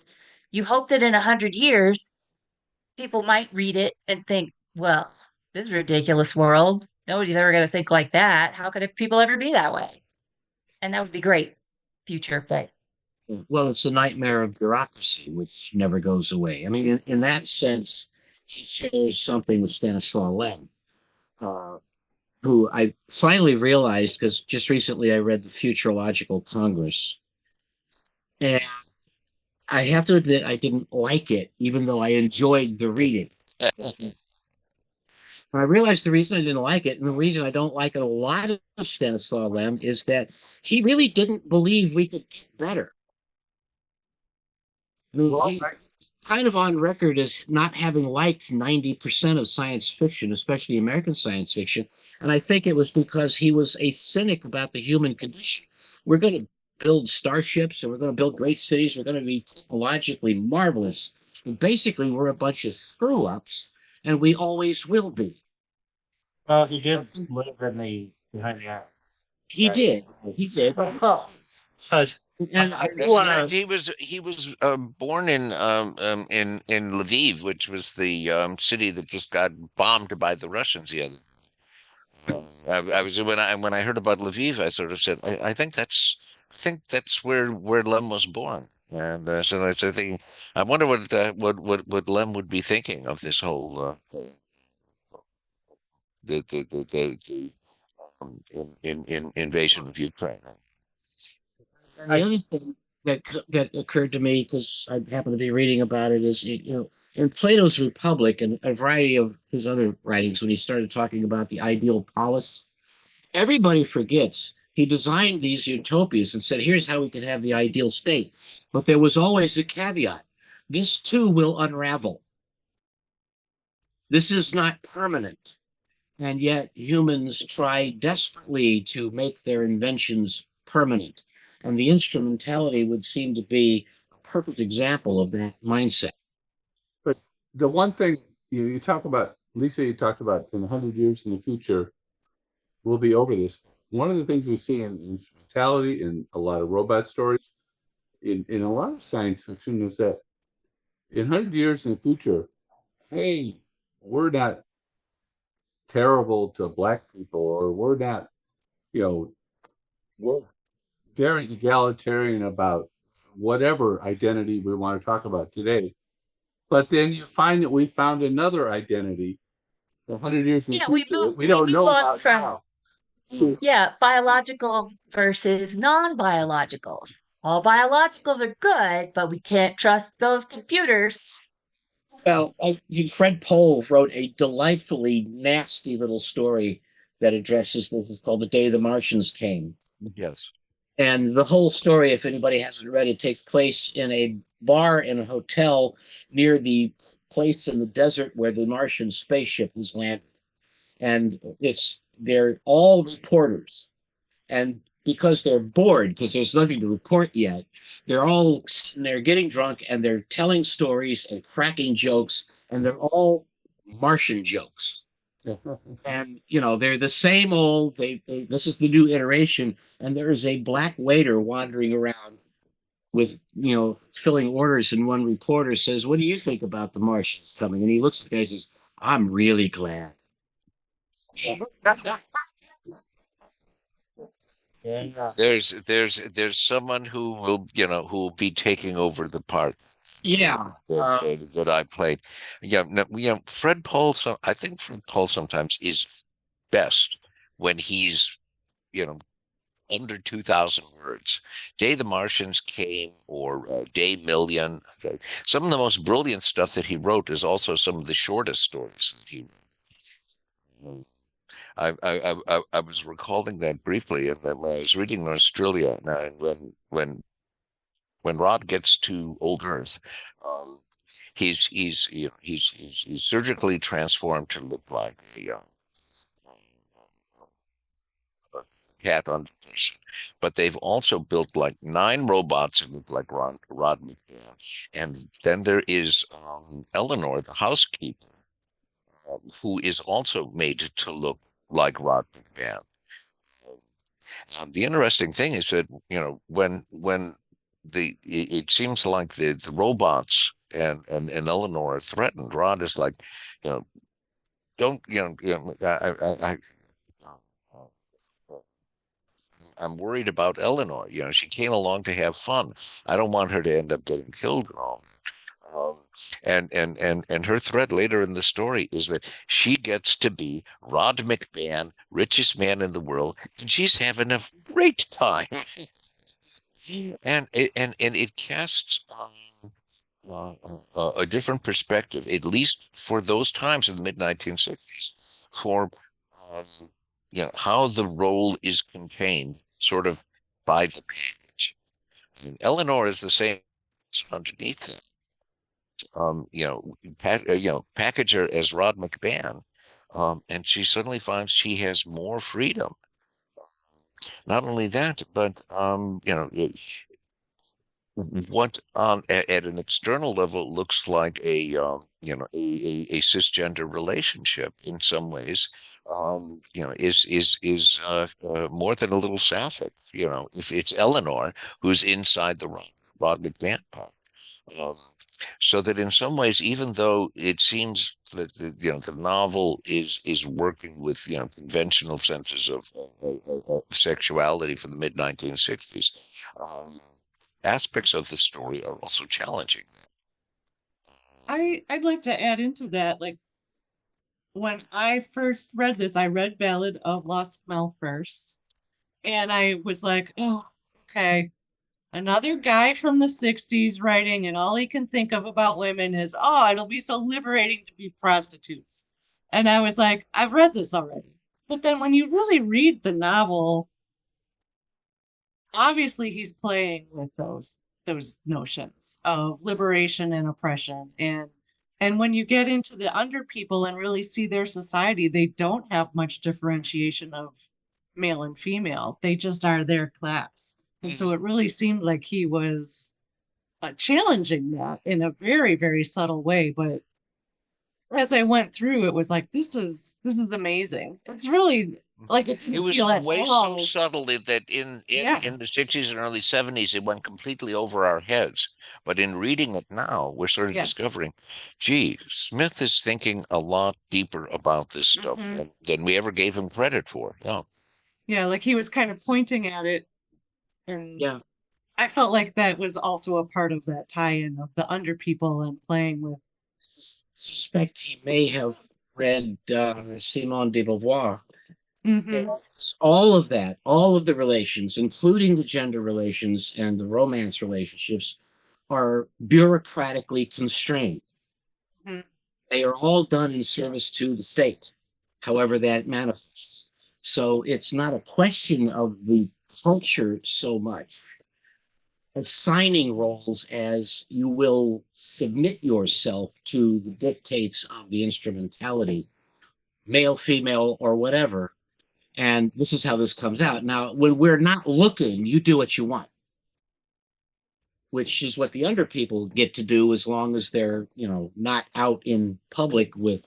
D: you hope that in 100 years, people might read it and think, well, this is a ridiculous world. Nobody's ever going to think like that. How could people ever be that way? And that would be great future. But
A: Well, it's the nightmare of bureaucracy, which never goes away. I mean, in that sense, he shares something with Stanislaw Lem, uh, who I finally realized because just recently I read the Futurological Congress, and I have to admit I didn't like it, even though I enjoyed the reading. And I realized the reason I didn't like it, and the reason I don't like it a lot of Stanislaw Lem, is that he really didn't believe we could get better. I mean,
F: Well,
A: he kind of on record as not having liked 90% of science fiction, especially American science fiction. And I think it was because he was a cynic about the human condition. We're going to build starships and we're going to build great cities. We're going to be technologically marvelous. And basically, we're a bunch of screw ups, and we always will be.
F: well, he did live in the behind the eyes,
A: He
F: right?
A: did. He did.
F: But
A: And
F: I do
B: That's
F: want
B: correct.
F: to.
B: He was born in Lviv, which was the city that just got bombed by the Russians the other. I was when I heard about Lviv, I sort of said, I think that's where Lem was born, and so I was thinking, I wonder what Lem would be thinking of this whole the invasion of Ukraine.
A: And the other thing that occurred to me, because I happen to be reading about it, is in Plato's Republic and a variety of his other writings, when he started talking about the ideal polis, everybody forgets he designed these utopias and said, "Here's how we could have the ideal state," but there was always a caveat: this too will unravel. This is not permanent. And yet humans try desperately to make their inventions permanent. And the instrumentality would seem to be a perfect example of that mindset.
C: But the one thing you talk about, Lisa, you talked about in 100 years in the future, we'll be over this. One of the things we see in instrumentality in a lot of robot stories, in a lot of science fiction, is that in 100 years in the future, hey, we're not terrible to black people, or we're not, you know, we're very egalitarian about whatever identity we want to talk about today. But then you find that we found another identity 100 years in the
D: yeah,
C: future that we
D: we
C: don't
D: move
C: know
D: on
C: about
D: from
C: now.
D: biological versus non-biologicals. All biologicals are good, but we can't trust those computers.
A: Well, Fred Pohl wrote a delightfully nasty little story that addresses this. It's called The Day the Martians Came.
B: Yes.
A: And the whole story, if anybody hasn't read it, takes place in a bar in a hotel near the place in the desert where the Martian spaceship was landed. And they're all reporters, and because they're bored because there's nothing to report yet, they're all sitting there getting drunk and they're telling stories and cracking jokes, and they're all Martian jokes. And they're the same old. This is the new iteration, and there is a black waiter wandering around with filling orders, and one reporter says, "What do you think about the Martians coming?" And he looks at the guy and says, "I'm really glad."
F: Yeah.
B: There's someone who will be taking over the part
A: Yeah.
B: that I played. Yeah, no, Fred Paul. I think Fred Paul sometimes is best when he's you know under 2,000 words. Day the Martians Came, or Day Million. Okay. Some of the most brilliant stuff that he wrote is also some of the shortest stories that he wrote. I was recalling that briefly, and then when I was reading Norstrilia, and when Rod gets to Old Earth, um, he's surgically transformed to look like a cat on person. But they've also built like 9 robots that look like Rod McMahon. And then there is Eleanor, the housekeeper, who is also made to look like Rod McMahon. The interesting thing is that when it seems like the robots and Eleanor are threatened, Rod is like, you know, don't I'm worried about Eleanor. She came along to have fun. I don't want her to end up getting killed and all. Um, and her threat later in the story is that she gets to be Rod McMahon, richest man in the world, and she's having a great time. And it casts a different perspective, at least for those times in the mid 1960s, for um, how the role is contained, sort of by the page. And Eleanor is the same underneath it. Package her as Rod McMahon, and she suddenly finds she has more freedom. Not only that, but what at an external level looks like a cisgender relationship in some ways, is more than a little sapphic. It's Eleanor who's inside the Rod McMahon part. Um, so that in some ways, even though it seems that the novel is working with conventional senses of sexuality from the mid 1960s, um, aspects of the story are also challenging.
E: I'd like to add into that, like when I first read this, I read Ballad of Lost Smell first, and I was like, oh, okay, another guy from the 60s writing, and all he can think of about women is, oh, it'll be so liberating to be prostitutes. And I was like, I've read this already. But then when you really read the novel, obviously he's playing with those notions of liberation and oppression. And when you get into the under people and really see their society, they don't have much differentiation of male and female. They just are their class. And so it really seemed like he was challenging that in a very, very subtle way. But as I went through, it was like, this is amazing. It's really like it
B: It
E: didn't
B: was
E: feel at
B: way so
E: all.
B: subtle that
E: Yeah.
B: in the 60s and early 70s, it went completely over our heads. But in reading it now, we're sort of
E: Yes.
B: discovering, gee, Smith is thinking a lot deeper about this stuff than we ever gave him credit for. Yeah.
E: Yeah, like he was kind of pointing at it, and
A: Yeah,
E: I felt like that was also a part of that tie-in of the under people and playing with.
A: suspect he may have read Simone de Beauvoir.
E: Mm-hmm.
A: All of that, all of the relations, including the gender relations and the romance relationships, are bureaucratically constrained.
E: Mm-hmm.
A: They are all done in service to the state, however that manifests. So it's not a question of the culture so much assigning roles as you will submit yourself to the dictates of the instrumentality, male, female, or whatever. And this is how this comes out. Now, when we're not looking, you do what you want, which is what the under people get to do as long as they're, not out in public with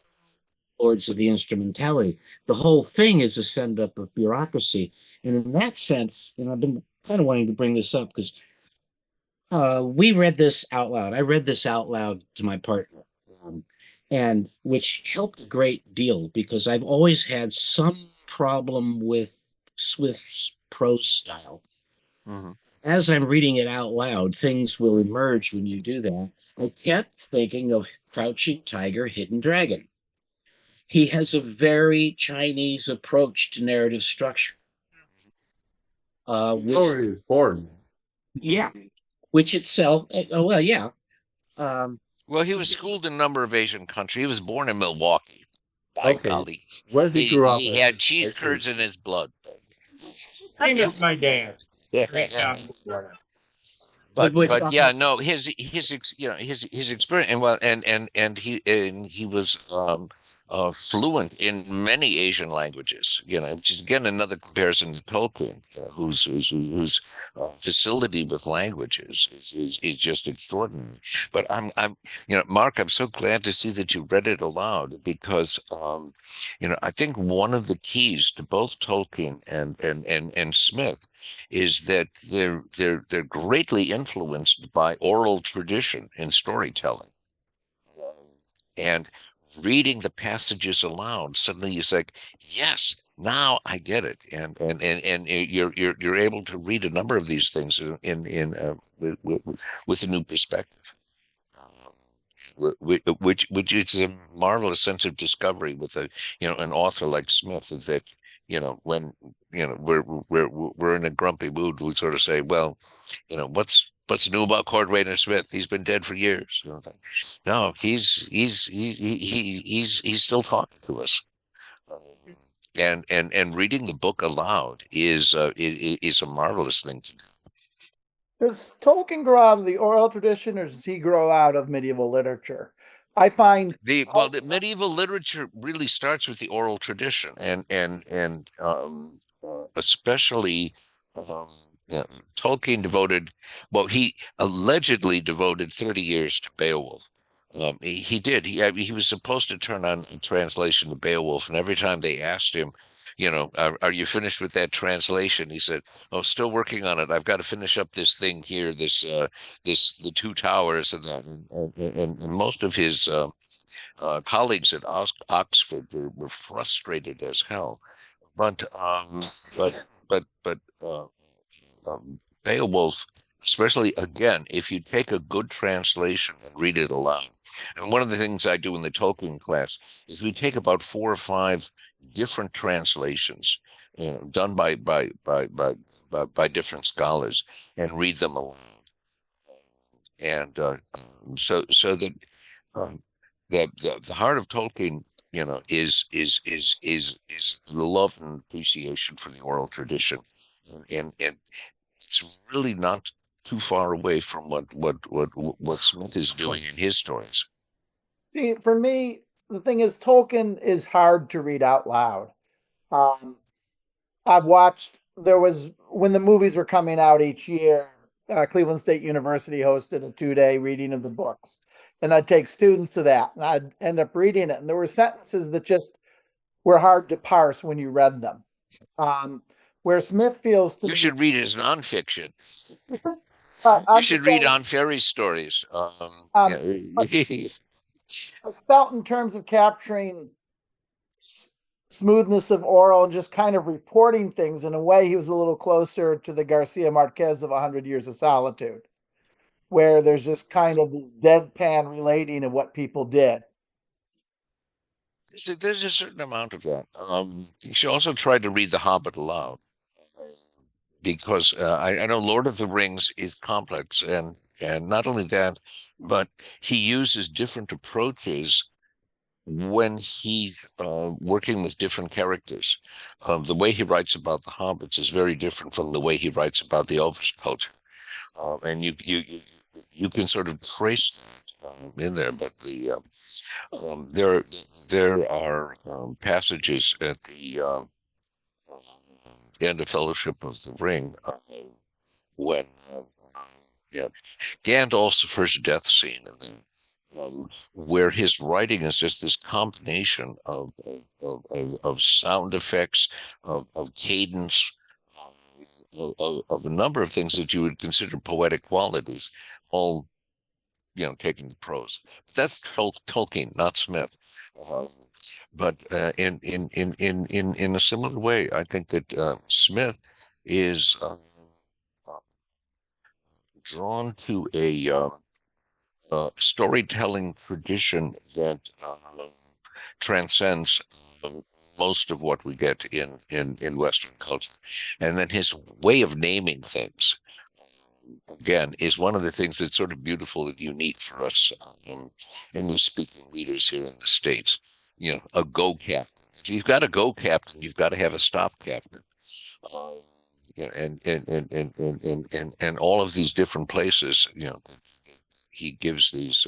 A: lords of the instrumentality. The whole thing is a send up of bureaucracy. And in that sense, I've been kind of wanting to bring this up because we read this out loud. I read this out loud to my partner, and which helped a great deal because I've always had some problem with Swift's prose style. As I'm reading it out loud, things will emerge when you do that. I kept thinking of Crouching Tiger, Hidden Dragon. He has a very Chinese approach to narrative structure. Which,
C: Story is born.
A: yeah, which itself, well, yeah. Um,
B: Well, he was schooled in a number of Asian countries. He was born in Milwaukee. By
C: Okay.
B: golly,
C: Where did he grow up?
B: he had cheese curds in his blood.
F: Same as my dad.
B: Yeah. But yeah, no, his experience, and well, and he was fluent in many Asian languages. Which is again another comparison to Tolkien, whose facility with languages is just extraordinary. But Mark, I'm so glad to see that you read it aloud, because I think one of the keys to both Tolkien and Smith is that they're greatly influenced by oral tradition in storytelling. And reading the passages aloud, suddenly it's like, yes, now I get it. And you're able to read a number of these things with a new perspective. Which is a marvelous sense of discovery with an author like Smith, that when we're in a grumpy mood, we sort of say, well, what's new about Cordwainer Smith? He's been dead for years. No, he's still talking to us. And reading the book aloud is a marvelous thing to do.
G: Does Tolkien grow out of the oral tradition, or does he grow out of medieval literature? I find
B: The medieval literature really starts with the oral tradition, and especially um, yeah, Tolkien he allegedly devoted 30 years to Beowulf. He did. He was supposed to turn on a translation of Beowulf, and every time they asked him, are you finished with that translation? He said, "Oh, still working on it. I've got to finish up this thing here, the Two Towers," and that. And most of his colleagues at Oxford were frustrated as hell. But but but Beowulf, especially again, if you take a good translation and read it aloud. And one of the things I do in the Tolkien class is we take about 4 or 5 different translations, done by different scholars, and read them aloud. And so that um, the heart of Tolkien, is the love and appreciation for the oral tradition, and it's really not too far away from what Smith is doing in his stories.
G: See, for me, the thing is, Tolkien is hard to read out loud. Um, I've watched, there was, when the movies were coming out each year, Cleveland State University hosted a 2-day reading of the books. And I'd take students to that, and I'd end up reading it. And there were sentences that just were hard to parse when you read them. Where Smith feels to
B: You
G: me,
B: should read it as nonfiction.
G: I'm
B: You
G: just
B: should read
G: saying,
B: on fairy stories.
G: but I felt in terms of capturing smoothness of oral and just kind of reporting things in a way, he was a little closer to the Garcia Marquez of 100 Years of Solitude, where there's just kind of this deadpan relating of what people did.
B: There's a certain amount of that. You should also try to read The Hobbit aloud, because I know Lord of the Rings is complex, and not only that, but he uses different approaches when he's working with different characters. The way he writes about the hobbits is very different from the way he writes about the Elvish culture, and you can sort of trace that in there. But there are passages at the end of Fellowship of the Ring, when yeah, Gandalf's first death scene, and then where his writing is just this combination of sound effects, of cadence, of a number of things that you would consider poetic qualities, all taking the prose. That's Tolkien, not Smith. Uh, but in a similar way, I think that Smith is drawn to a storytelling tradition that transcends most of what we get in Western culture. And then his way of naming things, again, is one of the things that's sort of beautiful and unique for us English-speaking readers here in the States. You know, a go captain. If you've got a go captain, you've got to have a stop captain. Uh, you know, and all of these different places, you know, he gives these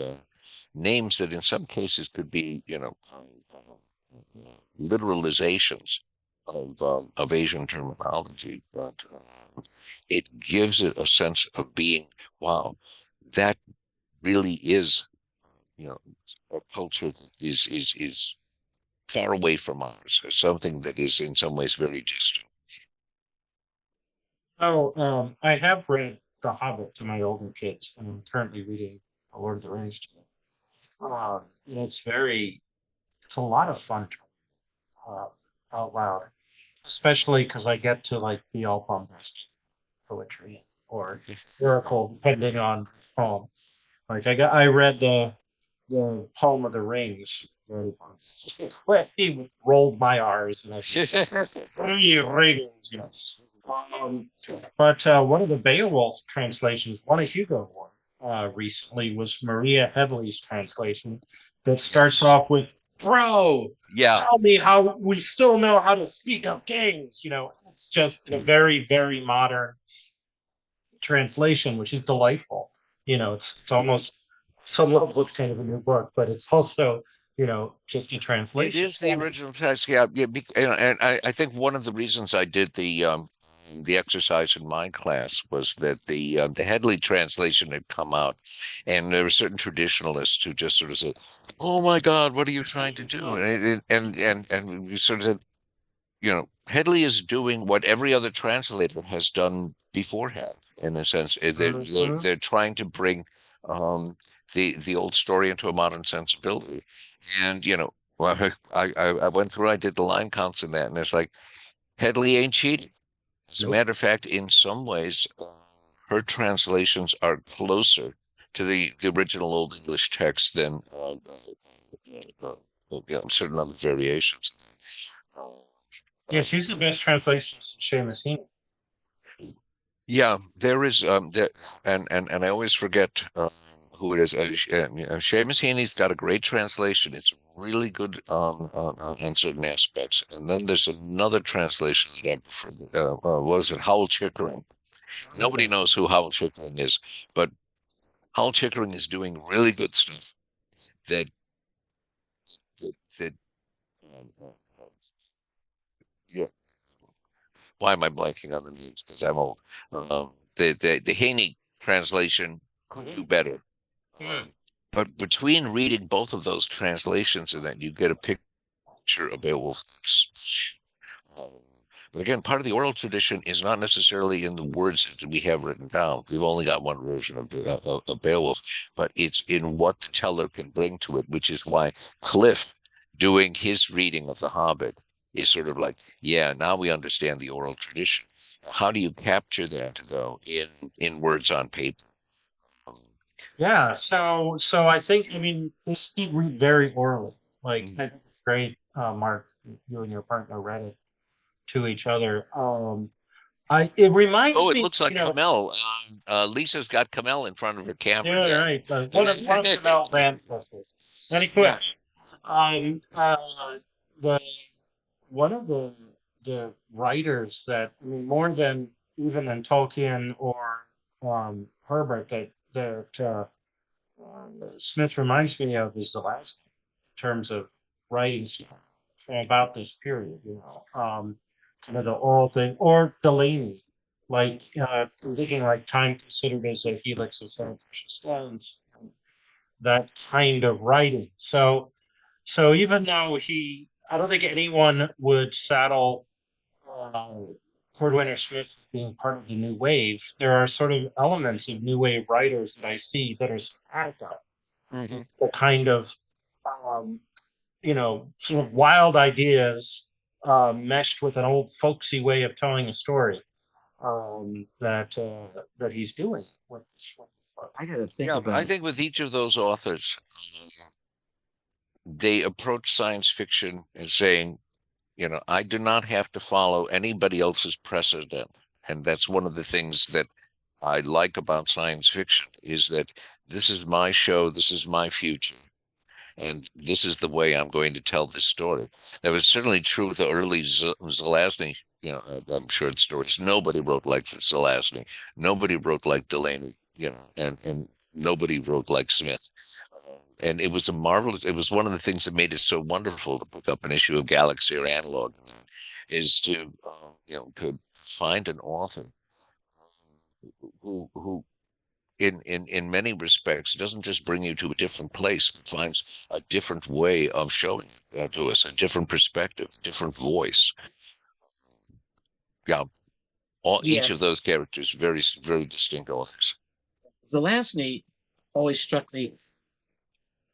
B: names that in some cases could be, you know, literalizations of Asian terminology, but it gives it a sense of being, wow, that really is, you know, a culture that is far away from ours, or something that is in some ways very distant.
F: Oh, I have read The Hobbit to my older kids, and I'm currently reading The Lord of the Rings to them. And it's a lot of fun uh, out loud, especially because I get to like be all bombastic poetry or lyrical, depending on the poem. Like I read the poem of the rings very much. Where he would roll my R's and I said, three rings, you know. Um, but one of the Beowulf translations, one of Hugo one, recently was Maria Headley's translation that starts off with, "Bro,
B: Yeah,
F: tell me how we still know how to speak of kings." You know, it's just a very, very modern translation, which is delightful. You know, it's almost some level looks kind of a new book, but it's also, you know, just a
B: it
F: translation.
B: is the original text. Yeah, yeah, and I think one of the reasons I did the exercise in my class was that the Headley translation had come out, and there were certain traditionalists who just sort of said, "Oh my God, what are you trying to do?" And we sort of said, you know, Headley is doing what every other translator has done beforehand. In a sense, they're trying to bring um, the old story into a modern sensibility. And you know, well, I went through, I did the line counts in that, and it's like Headley ain't cheating. As a
F: Nope.
B: matter of fact, in some ways, her translations are closer to the original Old English text than you know, certain other variations.
F: Yeah, she's the best translation since Seamus Heaney.
B: Yeah, there is there, and I always forget who it is. Seamus Heaney's got a great translation. It's really good on certain aspects. And then there's another translation that I prefer. What is it? Howell Chickering. Nobody knows who Howell Chickering is, but Howell Chickering is doing really good stuff. That that yeah. Why am I blanking on the names? Because I'm old. The Haney translation could do better. But between reading both of those translations and then you get a picture of Beowulf. Um, but again, part of the oral tradition is not necessarily in the words that we have written down. We've only got one version of Beowulf, but it's in what the teller can bring to it, which is why Cliff doing his reading of The Hobbit is sort of like, yeah, now we understand the oral tradition. How do you capture that, though, in words on paper? Um,
F: Yeah, so I think I mean this did read very orally. Like I think it's great, Mark, you and your partner read it to each other. I it reminds
B: Oh, it
F: me,
B: looks like
F: you know,
B: Camille. Lisa's got Camille in front of her camera
F: yeah,
B: there.
F: right. One of the Mel ancestors. Anyway, uh, the one of the writers that I mean more than even than Tolkien or Herbert that Smith reminds me of is the last in terms of writing about this period, you know, kind of the oral thing, or Delaney, like thinking like time considered as a helix of seven precious stones, that kind of writing. So even though I don't think anyone would saddle uh, Cordwainer Smith being part of the new wave. There are sort of elements of new wave writers that I see that are simpatico, the kind of um, you know, sort of wild ideas meshed with an old folksy way of telling a story that he's doing with this book.
A: I got to think
B: Yeah, I
A: about.
B: think with each of those authors, they approach science fiction as saying, I do not have to follow anybody else's precedent. And that's one of the things that I like about science fiction is that this is my show, this is my future, and this is the way I'm going to tell this story. That was certainly true with the early Zelazny, short stories. Nobody wrote like Zelazny. Nobody wrote like Delaney, and nobody wrote like Smith. And it was it was one of the things that made it so wonderful to pick up an issue of Galaxy or Analog, is to, to find an author who in many respects doesn't just bring you to a different place, but finds a different way of showing it to us, a different perspective, different voice. Yeah, each of those characters very very distinct authors.
A: Zelazny always struck me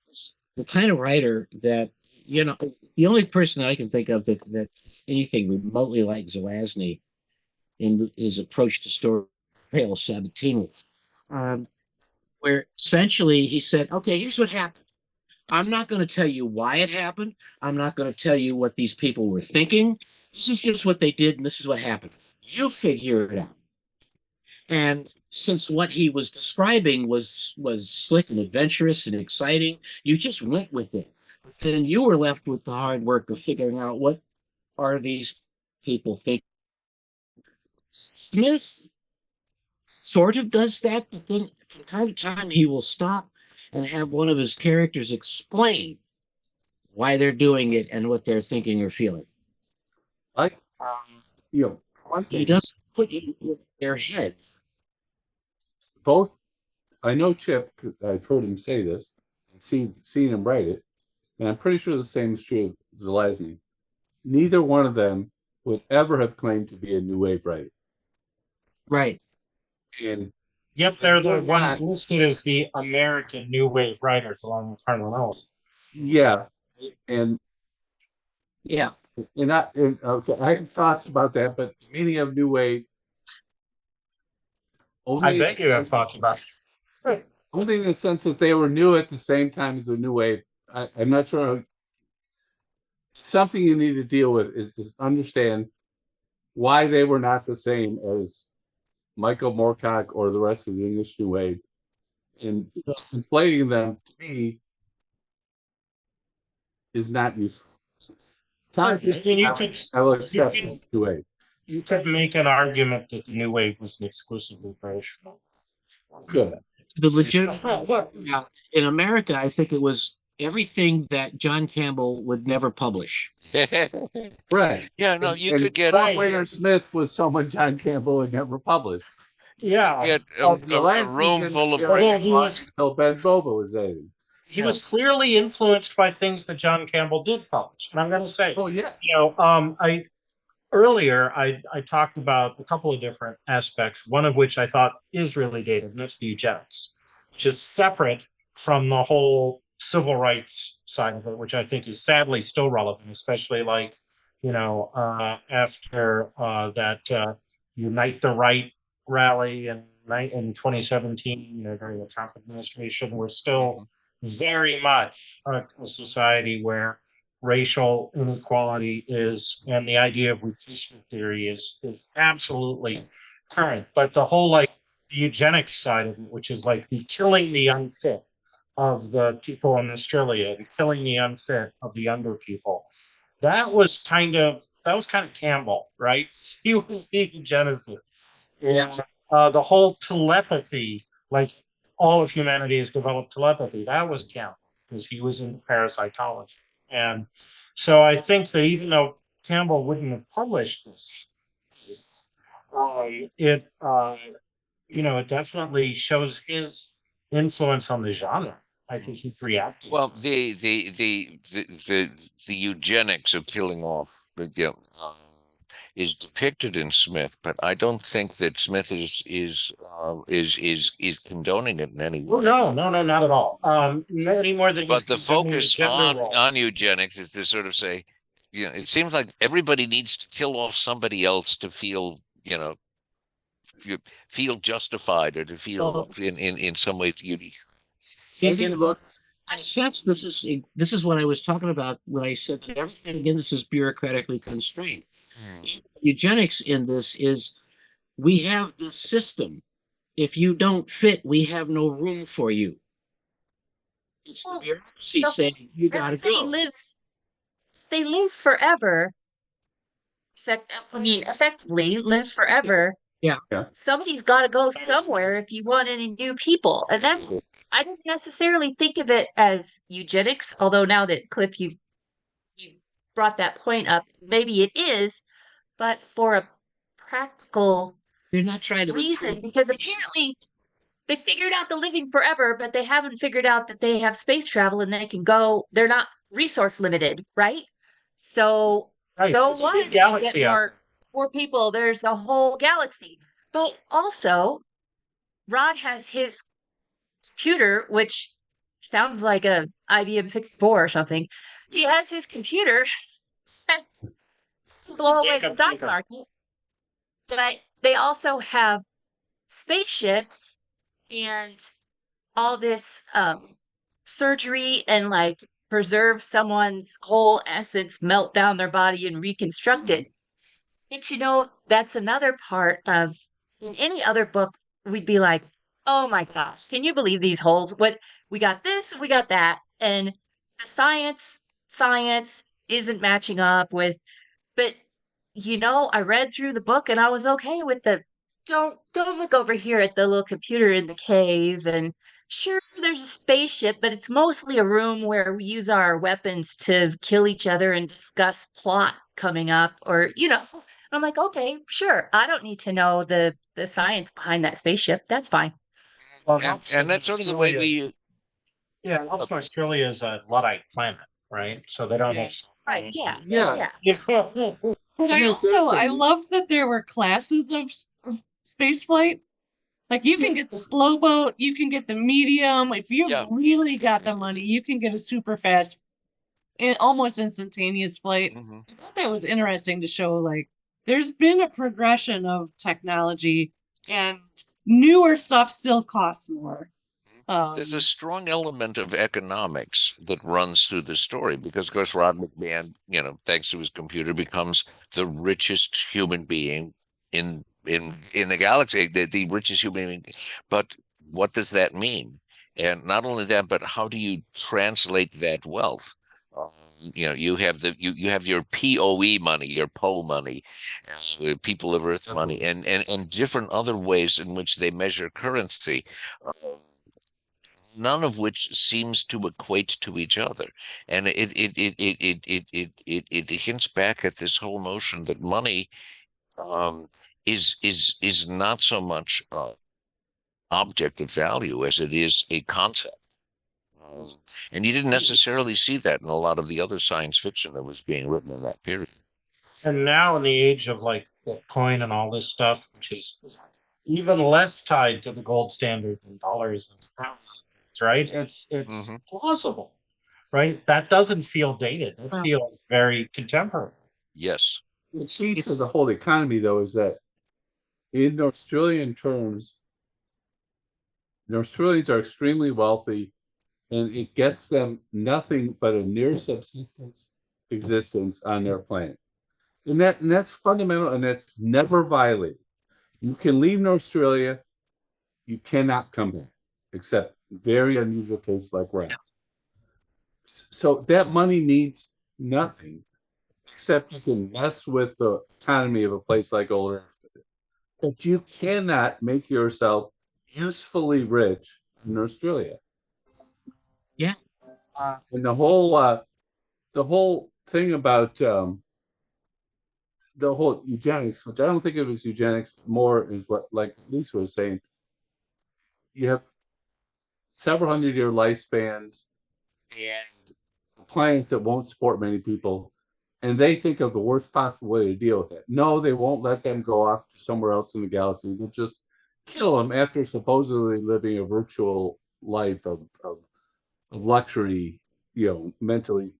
A: as the kind of writer that, the only person that I can think of that anything remotely like Zelazny in his approach to storytelling, Sabatino, where essentially he said, okay, here's what happened. I'm not going to tell you why it happened. I'm not going to tell you what these people were thinking. This is just what they did, and this is what happened. You figure it out. And since what he was describing was slick and adventurous and exciting, you just went with it. But then you were left with the hard work of figuring out what are these people thinking. Smith sort of does that, but then from time to time he will stop and have one of his characters explain why they're doing it and what they're thinking or feeling.
C: I, one
A: He
C: thing,
A: doesn't put you in their head.
C: both, I know Chip, 'cause I've heard him say this, and seen him write it, and I'm pretty sure the same is true of Zelazny. Neither one of them would ever have claimed to be a new wave writer.
A: Right.
C: And
F: Yep, they're the ones listed as the American New Wave writers along with Harlan Ellison.
C: yeah, and
A: Yeah.
C: okay, I have thoughts about that, but the meaning of new wave
F: I bet you have thoughts about it.
C: only in the sense that they were new at the same time as the new wave. I'm not sure. Something you need to deal with is to understand why they were not the same as Michael Moorcock or the rest of the English New Wave. And conflating them, to me, is not useful.
F: I mean,
C: I will accept the New Wave.
F: you could make an argument that the New Wave was an exclusively British film.
C: Good.
A: The legitimate, yeah, in America, I think it was everything that John Campbell would never publish.
C: Right.
B: Yeah, no, you
C: And
B: could get
C: Cordwainer Smith was someone John Campbell had never published.
F: Yeah.
B: get a room full of
C: until Ben Boba was editing.
F: He was clearly influenced by things that John Campbell did publish. And I'm going to say,
C: Oh yeah.
F: Earlier I talked about a couple of different aspects, one of which I thought is really dated, and that's the eugenics, which is separate from the whole civil rights side of it, which I think is sadly still relevant, especially after that Unite the Right rally in 2017, during the Trump administration. We're still very much a society where racial inequality and the idea of replacement theory is absolutely current. But the whole the eugenics side of it, which is the killing the unfit of the people in Norstrilia and killing the unfit of the younger people, that was kind of Campbell, right? He was the eugenicist.
A: Yeah.
F: The whole telepathy, all of humanity has developed telepathy, that was Campbell, because he was in parasitology. And so I think that even though Campbell wouldn't have published this, it definitely shows his influence on the genre. I think he's reacted.
B: Well, the eugenics of killing off is depicted in Smith, but I don't think that Smith is condoning it in any way.
F: No, not at all. Not any more than.
B: But the focus on eugenics is to sort of say, it seems like everybody needs to kill off somebody else to feel, feel justified or to feel in some way unique.
C: Look,
A: in a sense, this is what I was talking about when I said that everything again, this is bureaucratically constrained. Eugenics in this is we have this system. If you don't fit, we have no room for you. It's the
D: Well,
A: bureaucracy
D: so
A: saying you gotta go.
D: they live forever. Effectively live forever.
A: Yeah.
C: Yeah.
D: Somebody's got to go somewhere if you want any new people. And that's, I didn't necessarily think of it as eugenics, although now that Cliff, you brought that point up, maybe it is, but for a practical
A: They're not trying to
D: reason,
A: recruit.
D: because apparently they figured out the living forever, but they haven't figured out that they have space travel and they can go, they're not resource limited, right? So
F: Right.
D: so
F: It's a
D: what
F: big
D: if you
F: galaxy
D: get
F: out
D: more people? There's a whole galaxy. But also, Rod has his computer, which sounds like a IBM 64 or something. He has his computer blow away the
F: Jacob,
D: stock
F: Jacob.
D: market. But they also have spaceships and all this surgery and like preserve someone's whole essence, melt down their body and reconstruct it. But that's another part of in any other book, we'd be like, oh my gosh, can you believe these holes? What we got this, we got that. And the science isn't matching up with, but I read through the book and I was okay with the don't look over here at the little computer in the cave, and sure there's a spaceship, but it's mostly a room where we use our weapons to kill each other and discuss plot coming up, or I'm like, okay, sure, I don't need to know the science behind that spaceship. That's fine.
F: Well,
B: And that's sort of the way we.
F: Yeah, also Australia is a Luddite planet, right? So they don't have.
D: Right, yeah.
C: Yeah.
E: But I love that there were classes of space flight. Like you can get the slow boat, you can get the medium. If you've really got the money, you can get a super fast, almost instantaneous flight.
B: Mm-hmm.
E: I thought that was interesting to show, like, there's been a progression of technology and newer stuff still costs more.
B: There's a strong element of economics that runs through the story because, of course, Rod McMahon, thanks to his computer, becomes the richest human being in the galaxy, the richest human being. But what does that mean? And not only that, but how do you translate that wealth? You have you have your POE money, your PO money, people of Earth money, and different other ways in which they measure currency. None of which seems to equate to each other, and it hints back at this whole notion that money is not so much object of value as it is a concept. And you didn't necessarily see that in a lot of the other science fiction that was being written in that period.
F: And now in the age of like Bitcoin and all this stuff, which is even less tied to the gold standard than dollars and pounds, right? It's plausible, right? That doesn't feel dated. It feels very contemporary.
B: Yes.
C: The key to the whole economy, though, is that in Australian terms, the Australians are extremely wealthy, and it gets them nothing but a near subsistence existence on their planet. And that's fundamental, and that's never violated. You can leave Australia, you cannot come back, except very unusual cases like rats. So that money means nothing, except you can mess with the economy of a place like Old Earth with it. But you cannot make yourself usefully rich in Australia.
A: Yeah.
C: And the whole thing about the whole eugenics, which I don't think of as eugenics, more is what, like Lisa was saying, you have several hundred-year lifespans and a planet that won't support many people, and they think of the worst possible way to deal with it. No, they won't let them go off to somewhere else in the galaxy. They'll just kill them after supposedly living a virtual life of luxury, mentally,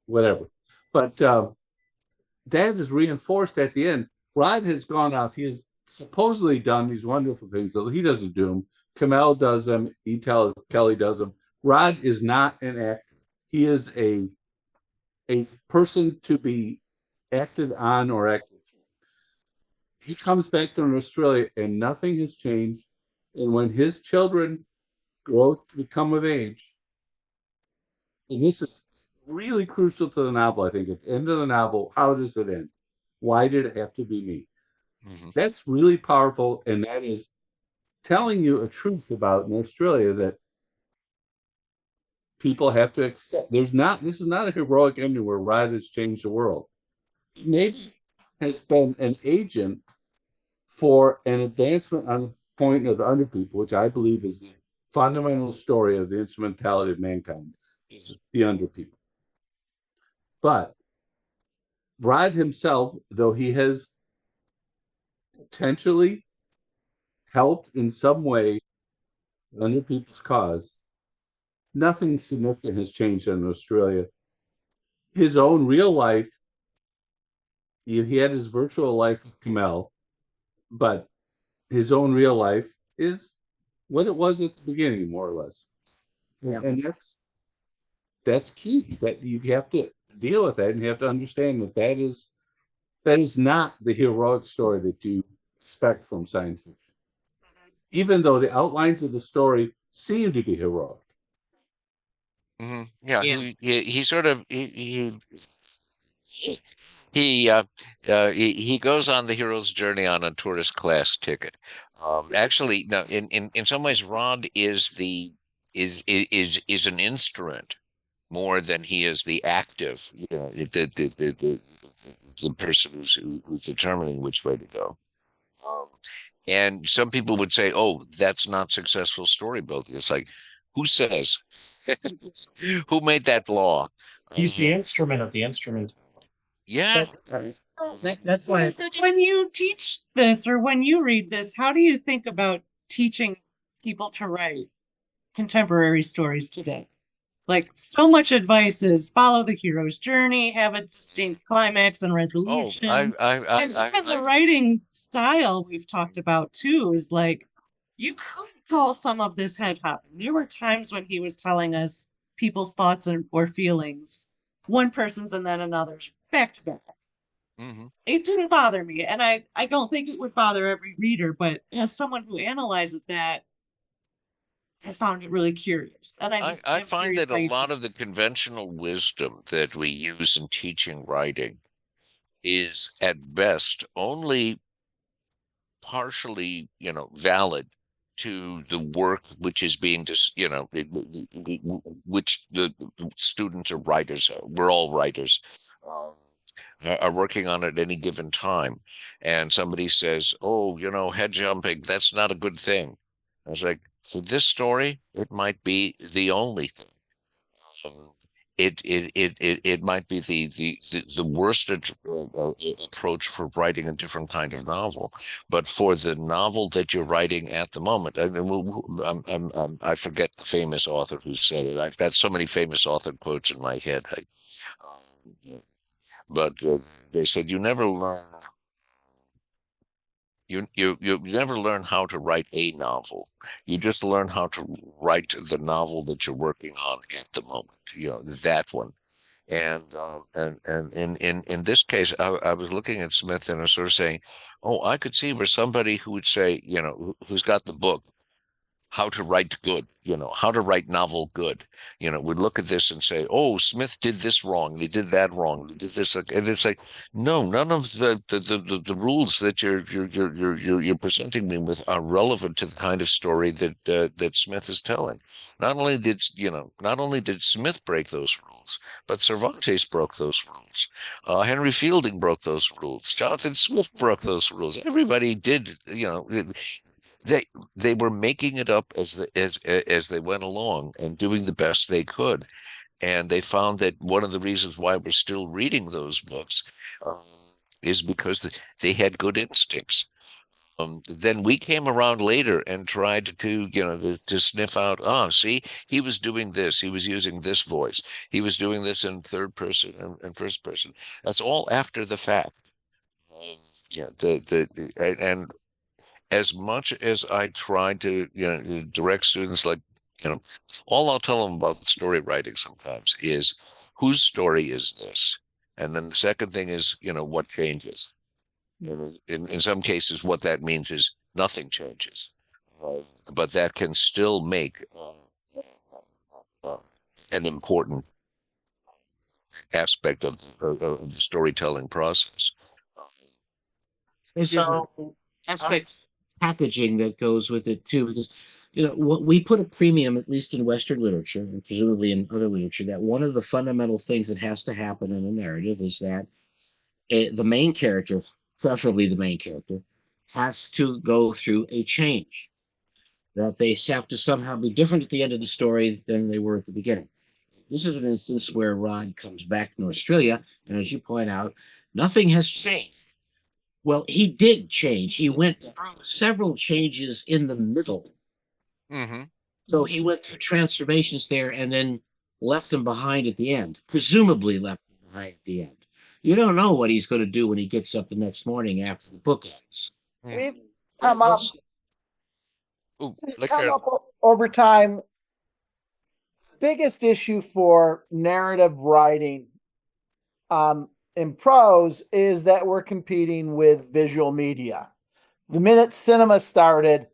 C: whatever. But that is reinforced at the end. Rod has gone off. He has supposedly done these wonderful things. So he doesn't do them. Kamel does them. Kelly does them. Rod is not an actor. He is a person to be acted on or acted through. He comes back to Australia and nothing has changed. And when his children grow to become of age, and this is really crucial to the novel, I think. At the end of the novel, how does it end? Why did it have to be me?
B: Hmm.
C: That's really powerful, and that is telling you a truth about Australia that people have to accept. This is not a heroic ending where Rod has changed the world. He maybe has been an agent for an advancement on the point of the underpeople, which I believe is the fundamental story of the instrumentality of mankind, is the underpeople. But Rod himself, though he has potentially helped in some way under people's cause, nothing significant has changed in Australia. His own real life, he had his virtual life with Kamel, but his own real life is what it was at the beginning, more or less.
A: Yeah.
C: And that's key. That you have to deal with that, and you have to understand that that is not the heroic story that you expect from science fiction. Even though the outlines of the story seem to be heroic.
B: Hmm. Yeah,
A: Yeah.
B: he sort of he uh, he goes on the hero's journey on a tourist class ticket. Actually, no, in some ways, Rod is is an instrument more than he is the active, the person who's determining which way to go. Um, and some people would say, "Oh, that's not successful story building." It's like, who says? Who made that law?
F: He's the
B: Uh,
F: instrument of the instrument.
B: yeah.
A: That's why.
E: When you teach this or when you read this, how do you think about teaching people to write contemporary stories today? Like, so much advice is follow the hero's journey, have a distinct climax and
B: Oh,
E: resolution. And even the
B: I
E: writing style we've talked about too is like, you could call some of this head hopping. There were times when he was telling us people's thoughts or feelings, one person's and then another's, back to back.
B: mhm.
E: It didn't bother me, and I don't think it would bother every reader, but as someone who analyzes that, I found it really curious. And
B: I
E: I'm
B: find
E: curious
B: that
E: how
B: a
E: you
B: lot
E: feel.
B: of the conventional wisdom that we use in teaching writing is at best only partially, valid to the work which is being which the students or writers are. We're all writers. Um, are working on at any given time. And somebody says, "Oh, head jumping, that's not a good thing." I was like, for this story, it might be the only thing. Um, it might be the worst approach for writing a different kind of novel, but for the novel that you're writing at the moment, I mean, I forget the famous author who said it. I've got so many famous author quotes in my head. But they said you never learn how to write a novel. You just learn how to write the novel that you're working on at the moment. That one. And in this case, I was looking at Smith and I was sort of saying, oh, I could see where somebody who would say, who's got the book how to write good, how to write novel good, would look at this and say, "Oh, Smith did this wrong. They did that wrong. They did this," and it's like, no, none of the rules that you're presenting me with are relevant to the kind of story that Smith is telling. Not only did Smith break those rules, but Cervantes broke those rules. Henry Fielding broke those rules. Jonathan Smith broke those rules. Everybody did, they they were making it up as they went along and doing the best they could, and they found that one of the reasons why we're still reading those books um, is because they had good instincts. Then we came around later and tried to sniff out, see, he was doing this, he was using this voice, he was doing this in third person and first person. That's all after the fact. um, yeah and as much as I try to direct students like You know, all I'll tell them about story writing sometimes is whose story is this? And then the second thing is, what changes? In some cases, what that means is nothing changes, but that can still make uh, an important aspect of the storytelling process.
A: There's an
F: So,
A: aspect packaging that goes with it too, because what we put a premium, at least in Western literature, and presumably in other literature, that one of the fundamental things that has to happen in a narrative is that the main character, preferably the main character, has to go through a change. That they have to somehow be different at the end of the story than they were at the beginning. This is an instance where Rod comes back to Norstrilia, and as you point out, nothing has changed. Well, he did change. He went through several changes in the middle.
B: Mm-hmm.
A: So he went through transformations there and then left them behind at the end, presumably left them behind at the end. You don't know what he's going to do when he gets up the next morning after the book ends.
G: We've come up,
B: Ooh,
G: we've
B: like
G: come up over time. Biggest issue for narrative writing in prose is that we're competing with visual media. The minute cinema started,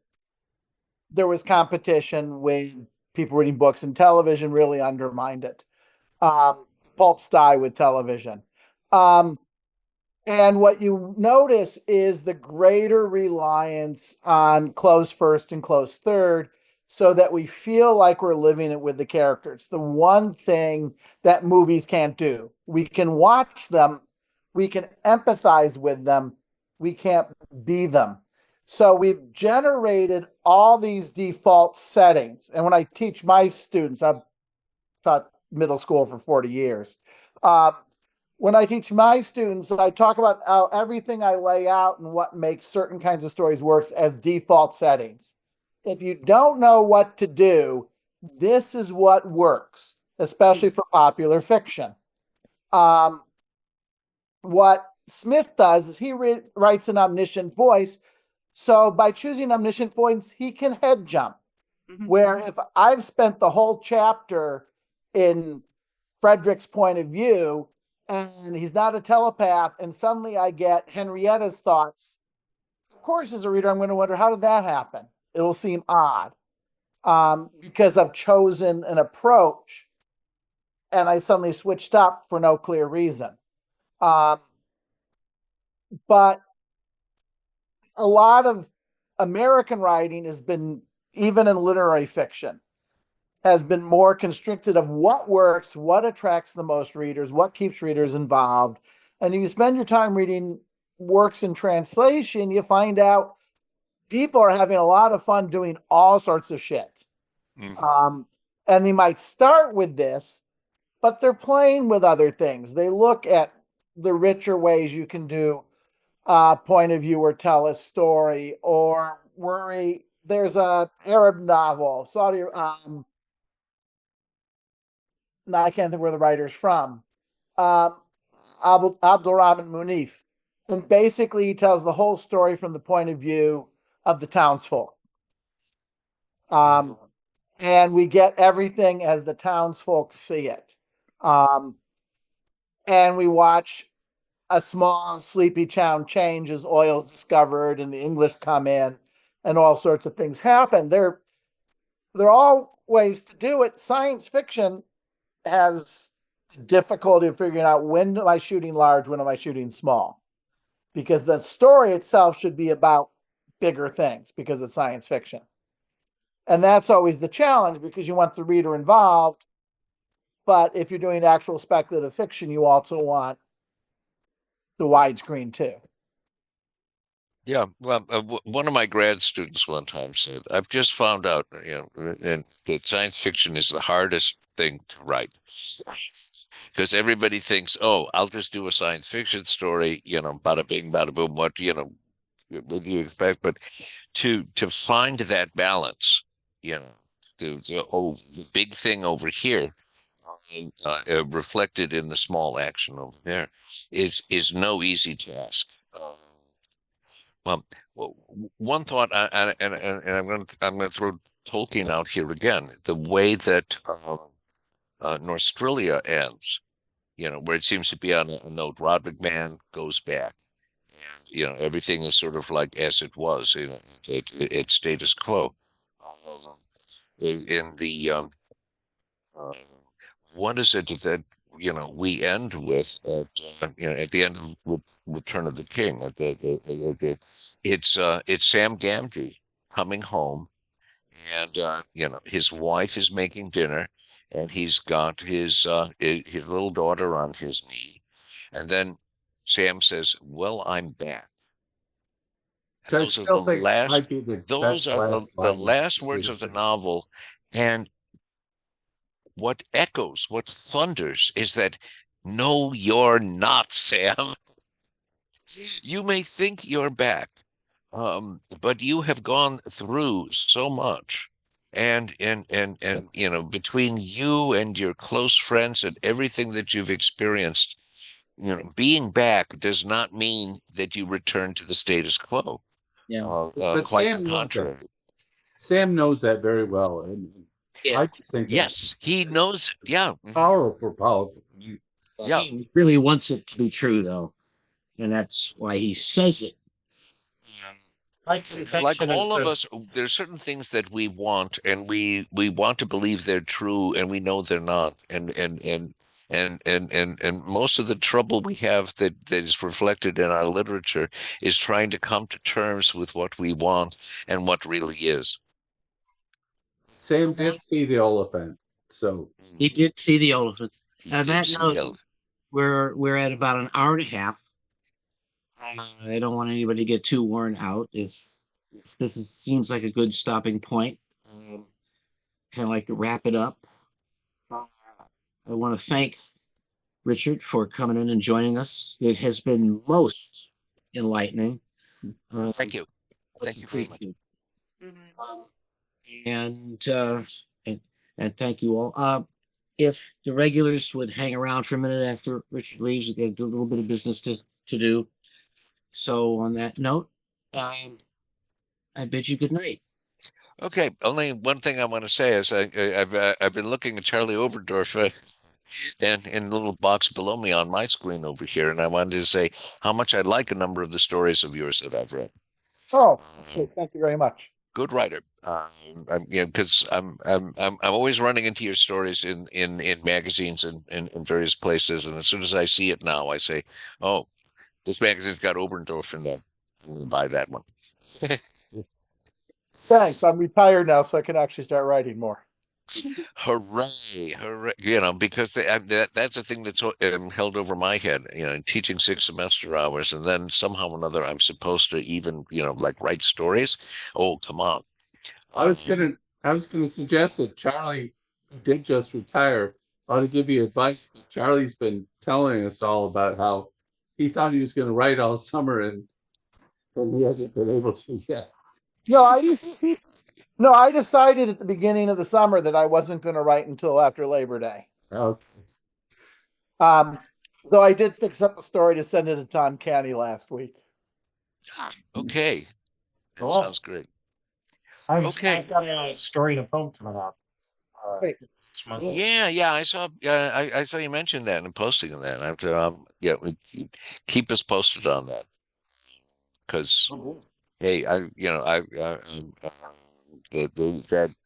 G: there was competition with people reading books, and television really undermined it. Pulp sty with television. Um, and what you notice is the greater reliance on close first and close third, so that we feel like we're living it with the characters. The one thing that movies can't do. We can watch them, we can empathize with them, we can't be them. So we've generated all these default settings. And when I teach my students, I've taught middle school for 40 years. Um, when I teach my students, I talk about how everything I lay out and what makes certain kinds of stories work as default settings. If you don't know what to do, this is what works, especially for popular fiction. Um, what Smith does is he writes an omniscient voice. So by choosing omniscient voice, he can head jump. Where if I've spent the whole chapter in Frederick's point of view, and he's not a telepath, and suddenly I get Henrietta's thoughts. Of course, as a reader, I'm going to wonder, how did that happen? It'll seem odd because I've chosen an approach and I suddenly switched up for no clear reason. Um, but a lot of American writing has been, even in literary fiction, has been more constricted of what works, what attracts the most readers, what keeps readers involved. And if you spend your time reading works in translation, you find out people are having a lot of fun doing all sorts of shit. And they might start with this, but they're playing with other things. They look at the richer ways you can do point of view or tell a story, or worry. There's a Arab novel, Saudi now I can't think where the writer's from, um, Abdulrahman Munif. And basically, he tells the whole story from the point of view of the townsfolk. And we get everything as the townsfolk see it. And we watch a small, sleepy town change as oil is discovered and the English come in and all sorts of things happen. There are all ways to do it. Science fiction has difficulty of figuring out when am I shooting large, when am I shooting small, because the story itself should be about bigger things because it's science fiction. And that's always the challenge because you want the reader involved. But if you're doing actual speculative fiction, you also want the widescreen too.
B: Yeah, well, one of my grad students one time said, "I've just found out, and that science fiction is the hardest thing to write because everybody thinks, oh, I'll just do a science fiction story, bada bing, bada boom. What do you expect? But to find that balance, the big thing over here, reflected in the small action over there, is no easy task." Well, one thought, and I'm going to throw Tolkien out here again. The way that Norstrilia ends, where it seems to be on a note. Rod McMahon goes back. Everything is sort of like as it was. It's status quo. In the uh, what is it that we end with at the end of Return of the King? It's Sam Gamgee coming home, and his wife is making dinner, and he's got his little daughter on his knee, and then Sam says, "Well, I'm back." And
C: I
B: those are the
C: still think
B: last.
C: might be the
B: Those
C: best
B: are
C: last
B: the
C: line of
B: last words of the novel, and what echoes, what thunders, is that no, you're not, Sam. You may think you're back, but you have gone through so much. And between you and your close friends and everything that you've experienced, being back does not mean that you return to the status quo.
A: Yeah.
C: But
B: Quite
C: Sam
B: the
C: knows that.
B: contrary.
C: Sam knows that very well, and
A: Yeah.
C: I just think that's
B: Yes, he knows. Yeah,
C: powerful.
B: yeah.
A: He really wants it to be true, though, and that's why he says it.
F: My
B: Like
F: contention is
B: all of
F: that
B: us, there's certain things that we want, and we want to believe they're true, and we know they're not. And most of the trouble we have that is reflected in our literature is trying to come to terms with what we want and what really is.
C: Sam did see the Oliphant, so
A: He did see the elephant.
B: He
A: And
B: did
A: that
B: see
A: note,
B: the
A: we're at about an hour and a half. I don't want anybody to get too worn out. If seems like a good stopping point, kind of like to wrap it up. I want to thank Richard for coming in and joining us. It has been most enlightening.
B: Thank you. Thank you very much.
A: And, uh, and and thank you all. If the regulars would hang around for a minute after Richard leaves, we got a little bit of business to do. So on that note, I bid you good night.
B: Okay, only one thing I want to say is I've been looking at Charlie Oberdorf and in the little box below me on my screen over here, and I wanted to say how much I like a number of the stories of yours that I've read.
G: Oh, okay, thank you very much.
B: Good writer. Because I'm always running into your stories in magazines and in various places, and as soon as I see it now, I say, "Oh, this magazine's got Oberdorf in there. I'm gonna buy that one."
G: Thanks. I'm retired now, so I can actually start writing more.
B: Hooray, hooray. Because that's the thing that's held over my head, teaching 6 semester hours, and then somehow or another I'm supposed to even, like write stories. Oh, come on.
C: I was gonna suggest that Charlie did just retire. I ought to give you advice. Charlie's been telling us all about how he thought he was going to write all summer, and he hasn't been able to yet.
G: No, I decided at the beginning of the summer that I wasn't going to write until after Labor Day.
C: Okay.
G: Though I did fix up a story to send it to Tom Canny last week.
B: Okay. That
F: Cool.
B: sounds great.
F: I've got a story and a poem coming up.
G: Great.
F: Next month.
B: Yeah, I saw. I saw you mention that and posting of that. I have to, keep us posted on that. Because, hey,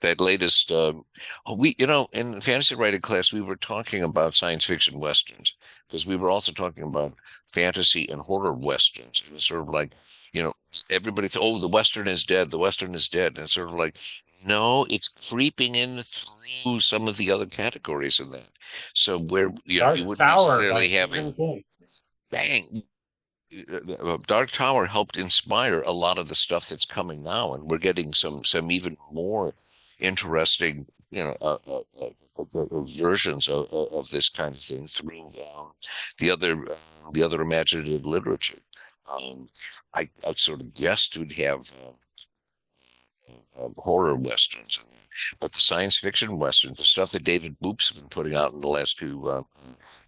B: that latest. In the fantasy writing class, we were talking about science fiction westerns because we were also talking about fantasy and horror westerns. It was sort of like, everybody thought, oh, the western is dead. The western is dead, and it's sort of like, no, it's creeping in through some of the other categories in that. So where you wouldn't necessarily have a bang. Dark Tower helped inspire a lot of the stuff that's coming now, and we're getting some even more interesting, versions of this kind of thing through the other imaginative literature. I sort of guessed we'd have horror westerns, but the science fiction westerns, the stuff that David Boop's been putting out in the last two.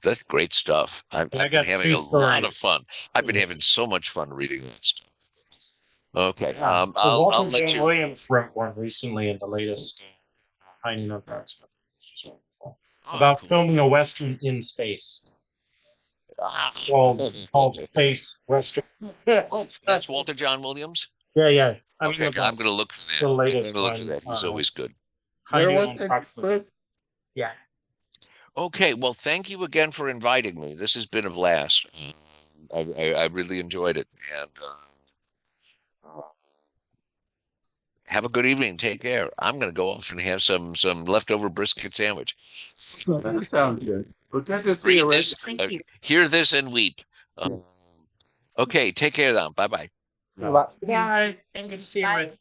B: That's great stuff. I've been having a lot of fun. I've been having so much fun reading that stuff. Okay.
F: Yeah. So
B: I'll
F: Walter
B: let
F: John
B: you.
F: Williams wrote one recently in the latest Hiding on Darksmith, which is wonderful,
B: Oh,
F: about
B: cool.
F: filming a western in space
B: Ah.
F: called Space Western.
B: That's Walter John Williams.
F: Yeah. I mean,
B: Okay, I'm gonna look for that.
F: the
B: I'm
F: latest
B: gonna look for
F: one.
B: that. He's always good.
C: Where
F: Hiding
C: was
F: on
C: it,
F: Darksmith.
C: Cliff?
F: Yeah.
B: Okay, well, thank you again for inviting me. This has been a blast. I really enjoyed it, and have a good evening. Take care. I'm gonna go off and have some leftover brisket sandwich.
C: That sounds good. Well, good to see you,
B: Read
C: Rick.
B: this,
D: Thank you.
B: hear this, and weep. Okay, take care now. Bye bye.
G: Bye.
F: Bye. Good to see you,
D: Bye.
F: Rich.